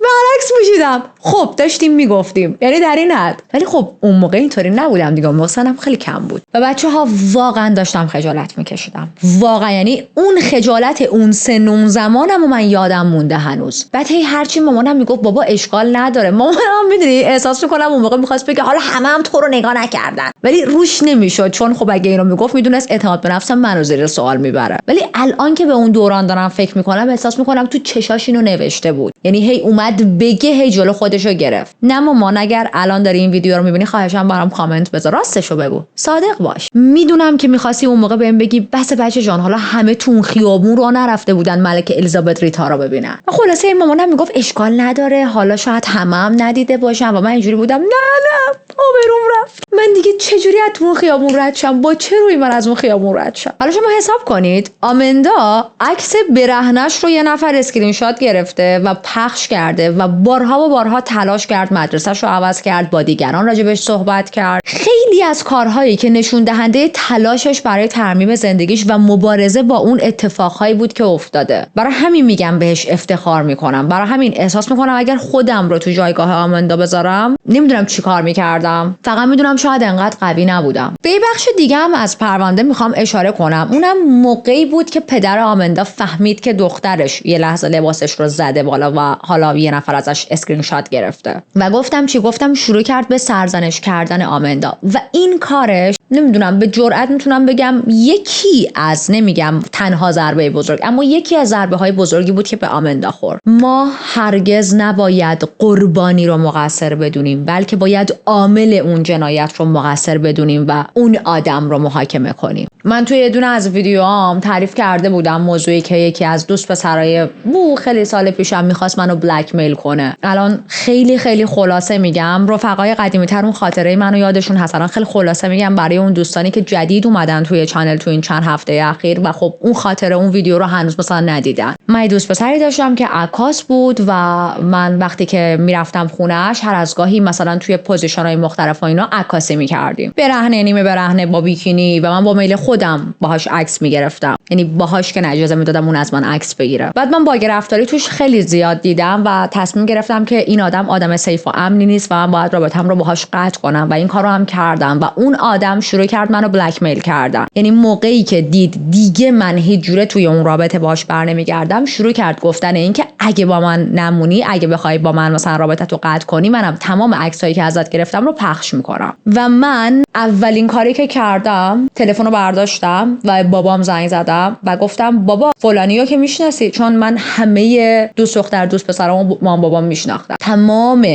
برعکس پوشیدم. خب داشتیم میگفتیم، یعنی در این حد. ولی خب اون موقع اینطوری نبودم دیگه، مثلا خیلی کم بود و بچه‌ها واقعا داشتم خجالت میکشیدم. واقعا یعنی اون خجالت اون سن اون زمانم و من یادم مونده هنوز. بعد هرچی مامانم میگفت بابا اشکال نداره، مامانم میدونی احساس میکنم اون موقع میخواست بگه حالا همه تو رو نگاه نکردن، ولی روش نمیشد، چون خب اگه اینو میگفت میدونست اعتماد به نفسم منو زیر سوال میبره. ولی الان که به اون دوران دارم فکر میکنم احساس میکنم تو چشاش اینو نوشته بود، یعنی هی اومد بگه، هی جلو خودشو گرفت. نه مامان اگر الان داری این ویدیو رو میبینی خواهشم برام کامنت بذار، راستشو بگو، صادق باش. میدونم که میخواستی اون موقع بهم بگی بس بچه جان حالا همه تو اون خیابون رو نرفته بودن ملکه الیزابت ریتا رو ببینن. خلاصه این مامانم میگفت اشکال نداره، حالا شاید هم ندیده باشم و من اینجوری بودم نه آبروم رفت. من دیگه چجوری از اون خیابون رد شم؟ با چه روی من از اون خیابون رد شم؟ حالا شما حساب کنید آمندا عکس برهنش رو یه نفر اسکرین شات گرفته و پخش کرده و بارها تلاش کرد، مدرسه‌ش رو عوض کرد، با دیگران راجبش صحبت کرد. خیلی از کارهایی که نشون دهنده تلاشش برای ترمیم زندگیش و مبارزه با اون اتفاقهایی بود که افتاده. برای همین میگم بهش افتخار میکنم. برای همین احساس میکنم اگر خودم رو تو جایگاه آمندا بذارم نمیدونم چی کار میکردم. فقط میدونم شاید انقدر قوی نبودم. به یه بخش دیگه هم از پرونده میخوام اشاره کنم. اونم موقعی بود که پدر آمندا فهمید که دخترش یه لحظه لباسش رو زده بالا و حالا یه نفر ازش اسکرین شات گرفته و گفتم شروع کرد به سرزنش کردن آمندا و این کارش نمیدونم به جرئت میتونم بگم یکی از، نمیگم تنها ضربه بزرگ، اما یکی از ضربه های بزرگی بود که به آمندا خورد. ما هرگز نباید قربانی رو مقصر بدونیم، بلکه باید عامل اون جنایت رو مقصر بدونیم و اون آدم رو محاکمه کنیم. من توی یه دونه از ویدیوهام تعریف کرده بودم موضوعی که یکی از دوست پسرای خیلی سال پیشم میخواست منو بلک میل کنه. الان خیلی خلاصه میگم، رفقای قدیمی تر اون خاطره منو یادشون هست. الان خیلی خلاصه میگم برای اون دوستانی که جدید اومدن توی چنل تو این چند هفته اخیر و خب اون خاطره اون ویدیو رو هنوز مثلا ندیدن. من یه دوست پسری داشتم که عکاس بود و من وقتی که میرفتم خونه‌اش هر از گاهی مثلا توی پوزیشن‌های مختلف و اینا عکاسی می‌کردیم. برهنه نیمه برهنه با بیکینی و من با میل خودم باهاش عکس می‌گرفتم. یعنی باهاش که اجازه میدادم اون از من عکس بگیره. بعد من باگ رفتاری توش خیلی زیاد دیدم و تصمیم گرفتم که این آدم سیف و امنی نیست و من باید رابطه‌ام رو باهاش قطع کنم و این کارو هم کردم و اون آدم شروع کرد منو بلک میل کردن. یعنی موقعی که دید دیگه من هیچ جوره توی اون رابطه باهاش برنمیگردم شروع کرد گفتن این که اگه با من نمونی، اگه بخوای با من مثلا رابطه‌تو قطع کنی، منم تمام عکسایی که ازت گرفتم رو پخش میکنم. و من اولین کاری که کردم تلفن رو برداشتم و بابام زنگ زدم و گفتم بابا فلانیو که میشناسی، چون من همه دوست دختر دوست پسرامو مام بابام میشناختم، تمام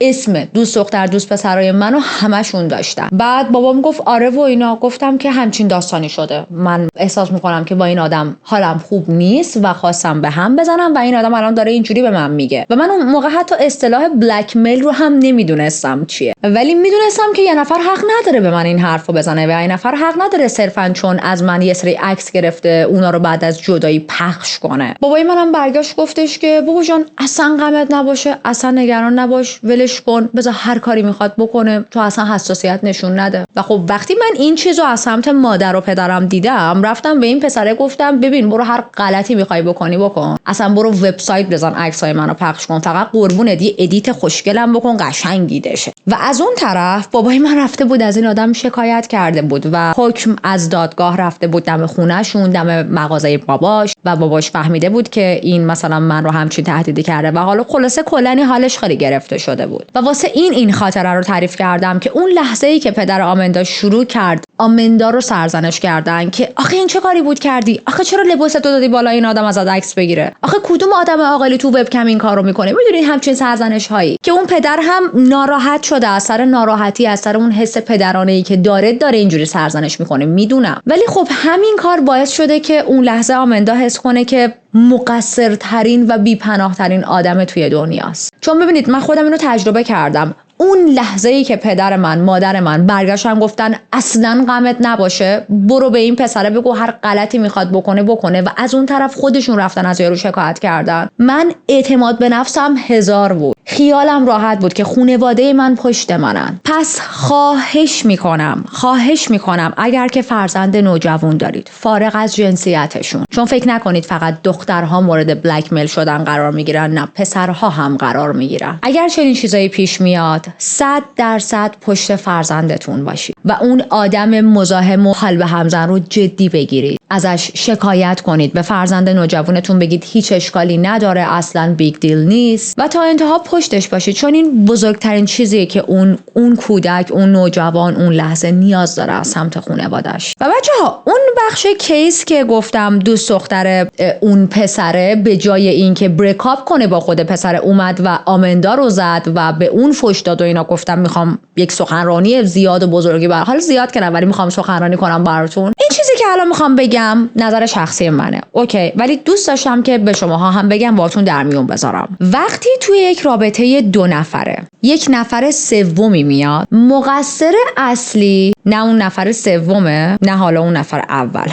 اسم دوست دختر دوست پسرای منو همشون داشتن. بعد بابام گفت آره و اینا. گفتم که همچین داستانی شده، من احساس میکنم که با این آدم حالم خوب نیست و خواستم به هم بزنم و این آدم الان داره اینجوری به من میگه. و من اون موقع حتی اصطلاح بلک میل رو هم نمیدونستم چیه، ولی میدونستم که یه نفر حق نداره به من این حرفو بزنه و این نفر حق نداره صرفا چون از من یه سری عکس گرفته اونا رو بعد از جدایی پخش کنه. بابای منم برگشت گفتش که بابا جان اصلا غمت نباشه، اصلا نگران نباش، کن، بذار هر کاری میخواد بکنه، تو اصلا حساسیت نشون نده. و خب وقتی من این چیزو از سمت مادر و پدرم دیدم رفتم به این پسره گفتم ببین برو هر غلطی میخوای بکنی بکن، اصلا برو وبسایت بزن عکسای منو پخش کن، فقط قربونت یه ادیت خوشگلم بکن قشنگ دیده شه. و از اون طرف بابای من رفته بود از این آدم شکایت کرده بود و حکم از دادگاه رفته بود دم خونه‌شون، دم مغازه باباش، و باباش فهمیده بود که این مثلا من رو همچین تهدیدی کرده و حالا خلاصه کلنی حالش خیلی گرفته شده بود. و واسه این خاطره رو تعریف کردم که اون لحظه‌ای که پدر آمندا شروع کرد آمندا رو سرزنش کردن که آخه این چه کاری بود کردی؟ آخه چرا لباستو دادی بالا این آدم ازت عکس بگیره؟ آخه کدوم آدم عاقلی تو وبکم این کارو میکنه؟ میدونین همچین سرزنش هایی که اون پدر هم ناراحت شده از سر ناراحتی، از سر اون حس پدرانه‌ای که داره اینجوری سرزنش میکنه، میدونم. ولی خب همین کار باعث شده که اون لحظه آمندا حس کنه که مقصرترین و بی‌پناه‌ترین آدم توی دنیاست. چون ببینید من خودم اینو تجربه کردم. اون لحظه‌ای که پدر من، مادر من برگشتن گفتن اصلاً غمت نباشه، برو به این پسره بگو هر غلطی میخواد بکنه و از اون طرف خودشون رفتن از یارو شکایت کردن، من اعتماد به نفسم 1000 بود. خیالم راحت بود که خانواده من پشت منن. پس خواهش میکنم اگر که فرزند نوجوان دارید فارغ از جنسیتشون، چون فکر نکنید فقط دخترها مورد بلک میل شدن قرار میگیرن، نه پسرها هم قرار میگیرن. اگر چنین چیزایی پیش میاد 100% پشت فرزندتون باشید و اون آدم مزاحم و حال به همزن رو جدی بگیرید، ازش شکایت کنید، به فرزند نوجوانتون بگید هیچ اشکالی نداره، اصلا بیگ دیل نیست و تا انتها پشتش باشید، چون این بزرگترین چیزیه که اون کودک، اون نوجوان اون لحظه نیاز داره از سمت خانواده‌اش. و بچه‌ها اون بخش کیس که گفتم دوست دختر اون پسره به جای اینکه بریک اپ کنه با خود پسر اومد و آمندا رو زد و به اون فحش داد و اینا، گفتم میخوام یک سخنرانی زیاد و بزرگی حال زیاد کنم ولی میخوام سخنرانی کنم براتون. این چیزی که الان میخوام بگم نظر شخصی منه، اوکی، ولی دوست داشتم که به شماها هم بگم، باهاتون در میون بذارم. وقتی توی یک رابطه 2 نفره یک نفر سومی میاد، مقصر اصلی نه اون نفر سومه نه حالا اون نفر اول،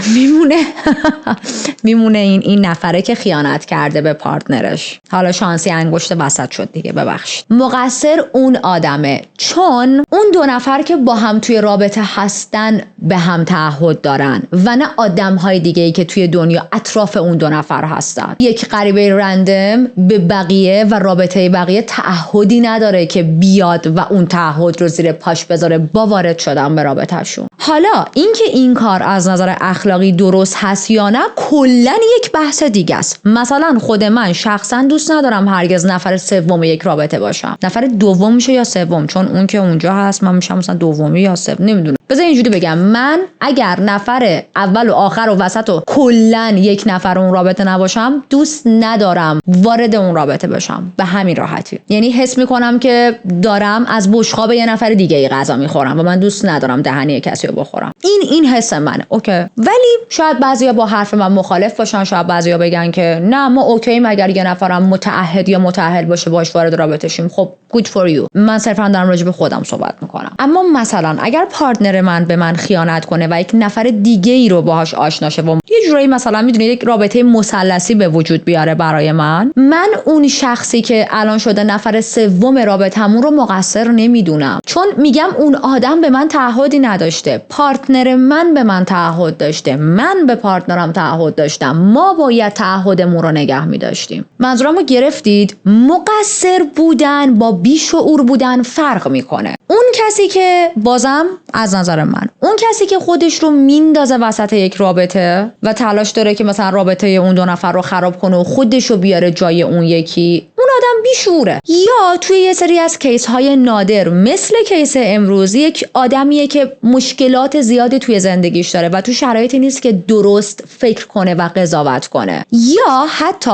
میمونه این نفره که خیانت کرده به پارتنرش. حالا شانسی انگشت وسط شد دیگه، ببخشید. مقصر اون آدمه، چون اون 2 نفر که با هم توی رابطه هستن به هم تعهد دارن و نه آدم‌های دیگه‌ای که توی دنیا اطراف اون 2 نفر هستن. یک غریبه رندم به بقیه و رابطه بقیه تعهدی نداره که بیاد و اون تعهد رو زیر پاش بذاره با وارد شدن به رابطه‌شون. حالا اینکه این کار از نظر اخلاقی درست هست یا نه کلاً یک بحث دیگه است. مثلا خود من شخصا دوست ندارم هرگز نفر سوم یک رابطه باشم. نفر دوم میشه یا سوم، چون اون که اونجا هست من میشم مثلا دومی یا سوم، نمیدونم. بذار اینجوری بگم، من اگر نفر اول و آخر و وسط و کلاً یک نفر اون رابطه نباشم، دوست ندارم وارد اون رابطه بشم. به همین راحتی. یعنی حس میکنم که دارم از بشقاب یه نفر دیگه ای غذا میخورم و من دوست ندارم دهنی کسی رو بخورم. این حس منه، اوکی. ولی شاید بعضیا با حرف من مخالف باشن، شاید بعضیا بگن که نه ما اوکی اگر یه نفرم متعهد یا متأهل باشه باش وارد رابطه شیم. خب good for you. من صرفا دارم راجع به خودم صحبت میکنم. اما مثلا اگر پارتنر من به من خیانت کنه و یک نفر دیگه ای رو باهاش آشنا شه و یه جوری مثلا میدونید یک رابطه مثلثی به وجود بیاره برای من اون شخصی که الان شده نفر سوم رابطه‌مون رو مقصر نمیدونم، چون میگم اون آدم به من تعهدی نداشته، پارتنر من به من تعهد داشته، من به پارتنرم تعهد داشتم، ما باید تعهدمون رو نگه می‌داشتیم. منظورمو گرفتید؟ مقصر بودن با بیشعور بودن فرق میکنه. اون کسی که بازم از نظر من اون کسی که خودش رو میندازه وسط یک رابطه و تلاش داره که مثلا رابطه اون 2 نفر رو خراب کنه و خودش رو بیاره جای اون یکی، اون آدم بیشعوره. یا توی یه سری از کیس های نادر مثل کیس امروز یک آدمیه که مشکلات زیادی توی زندگیش داره و تو شرایطی نیست که درست فکر کنه و قضاوت کنه. یا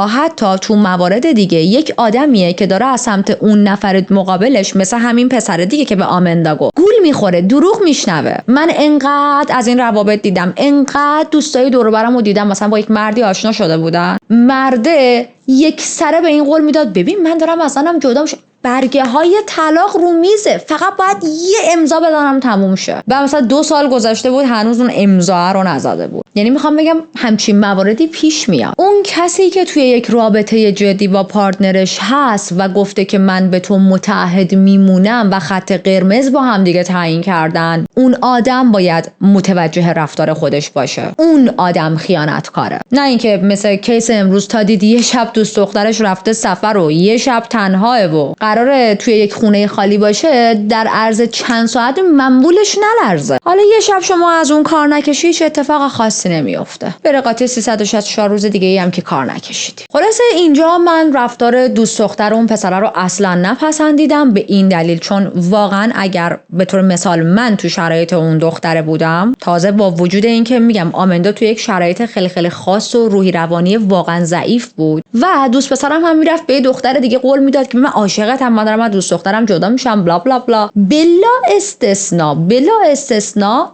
حتی تو موارد دیگه یک آدمیه که داره از سمت اون نفر مقابلش، مثل همین پسر دیگه که به آمندا گفت، گول میخوره، دروغ میشنوه. من انقدر از این روابط دیدم، انقدر دوستای دور و برمو دیدم مثلا با یک مردی آشنا شده بودن، مرده یک سره به این قول میداد ببین من دارم مثلا جدا میشم، برگه های طلاق رو میزه، فقط باید یه امضا بدنم تموم شه. و مثلا 2 سال گذشته بود هنوز اون امضا رو نزده بود. یعنی میخوام بگم همچین مواردی پیش میاد. اون کسی که توی یک رابطه جدی با پارتنرش هست و گفته که من به تو متعهد میمونم و خط قرمز با هم دیگه تعیین کردن، اون آدم باید متوجه رفتار خودش باشه. اون آدم خیانتکاره، نه اینکه مثل کیس امروز تا دیدی یه شب دوست دخترش رفته سفر و یه شب تنهاه و قراره توی یک خونه خالی باشه در عرض چند ساعت منبولش نلرزه. حالا یه شب شما از اون کار نکشی هیچ اتفاق خاصی نمیفته. به قاطع 364 روز دیگه ای هم که کار نکشیدی. خلاصه اینجا من رفتار دوست دختر اون پسره رو اصلا نپسندیدم، به این دلیل چون واقعا اگر به طور مثال من تو شرایط اون دختره بودم، تازه با وجود اینکه میگم آمندا تو یک شرایط خیلی خیلی خاص و روحی روانی واقعا ضعیف بود و دوست پسرم هم میرفت به دختر دیگه قول میداد که من عاشقتم، من دارم از دوست دخترم جدا میشم، بلا بلا بلا، بلا استثنا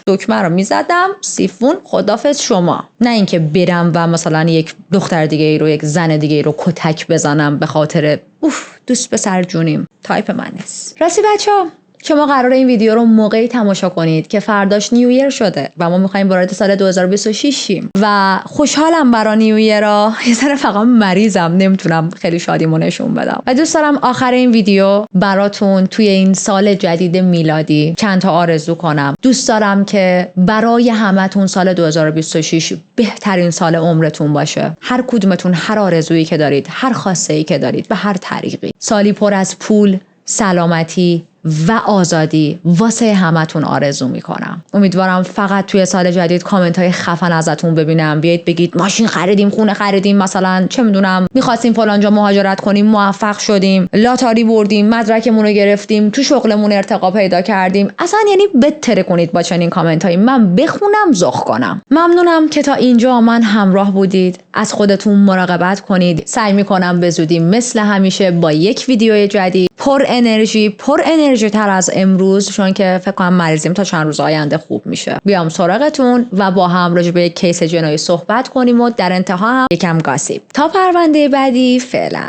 دکمه رو میزدم سیفون خدافظ شما. نه اینکه برم و مثلا یک دختر دیگه ای رو، یک زن دیگه ای رو کتک بزنم به خاطر دوست پسر جونیم. تایپ من نیست. راستی بچه‌ها شما قراره این ویدیو رو موقعی تماشا کنید که فرداش نیو ایر شده و ما میخوایم وارد سال 2026 شیم و خوشحالم برای نیو ایرا. یه ذره فقط مریضم، نمیتونم خیلی شادیمو نشون بدم و دوست دارم آخر این ویدیو براتون توی این سال جدید میلادی چند تا آرزو کنم. دوست دارم که برای همتون سال 2026 بهترین سال عمرتون باشه. هر کدومتون هر آرزویی که دارید، هر خواسته‌ای که دارید، به هر طریقی، سالی پر از پول، سلامتی و آزادی واسه همتون آرزو میکنم. امیدوارم فقط توی سال جدید کامنت های خفن ازتون ببینم، بیایید بگید ماشین خریدیم، خونه خریدیم، مثلا چه میدونم میخواستیم فلان جا مهاجرت کنیم، موفق شدیم، لاتاری بردیم، مدرکمون رو گرفتیم، تو شغلمون ارتقا پیدا کردیم. اصلا یعنی بتره کنید با چنین کامنت هایی، من بخونم ذوق کنم. ممنونم که تا اینجا من همراه بودید. از خودتون مراقبت کنید. سعی میکنم به زودی مثل همیشه با یک ویدیو جدید پر انرژی تر از امروز، چون که فکر کنم مریضیم تا چند روز آینده خوب میشه، بیام سراغتون و با هم راجع به یک کیس جنایی صحبت کنیم و در انتها هم یکم گاسیپ. تا پرونده بعدی، فعلا.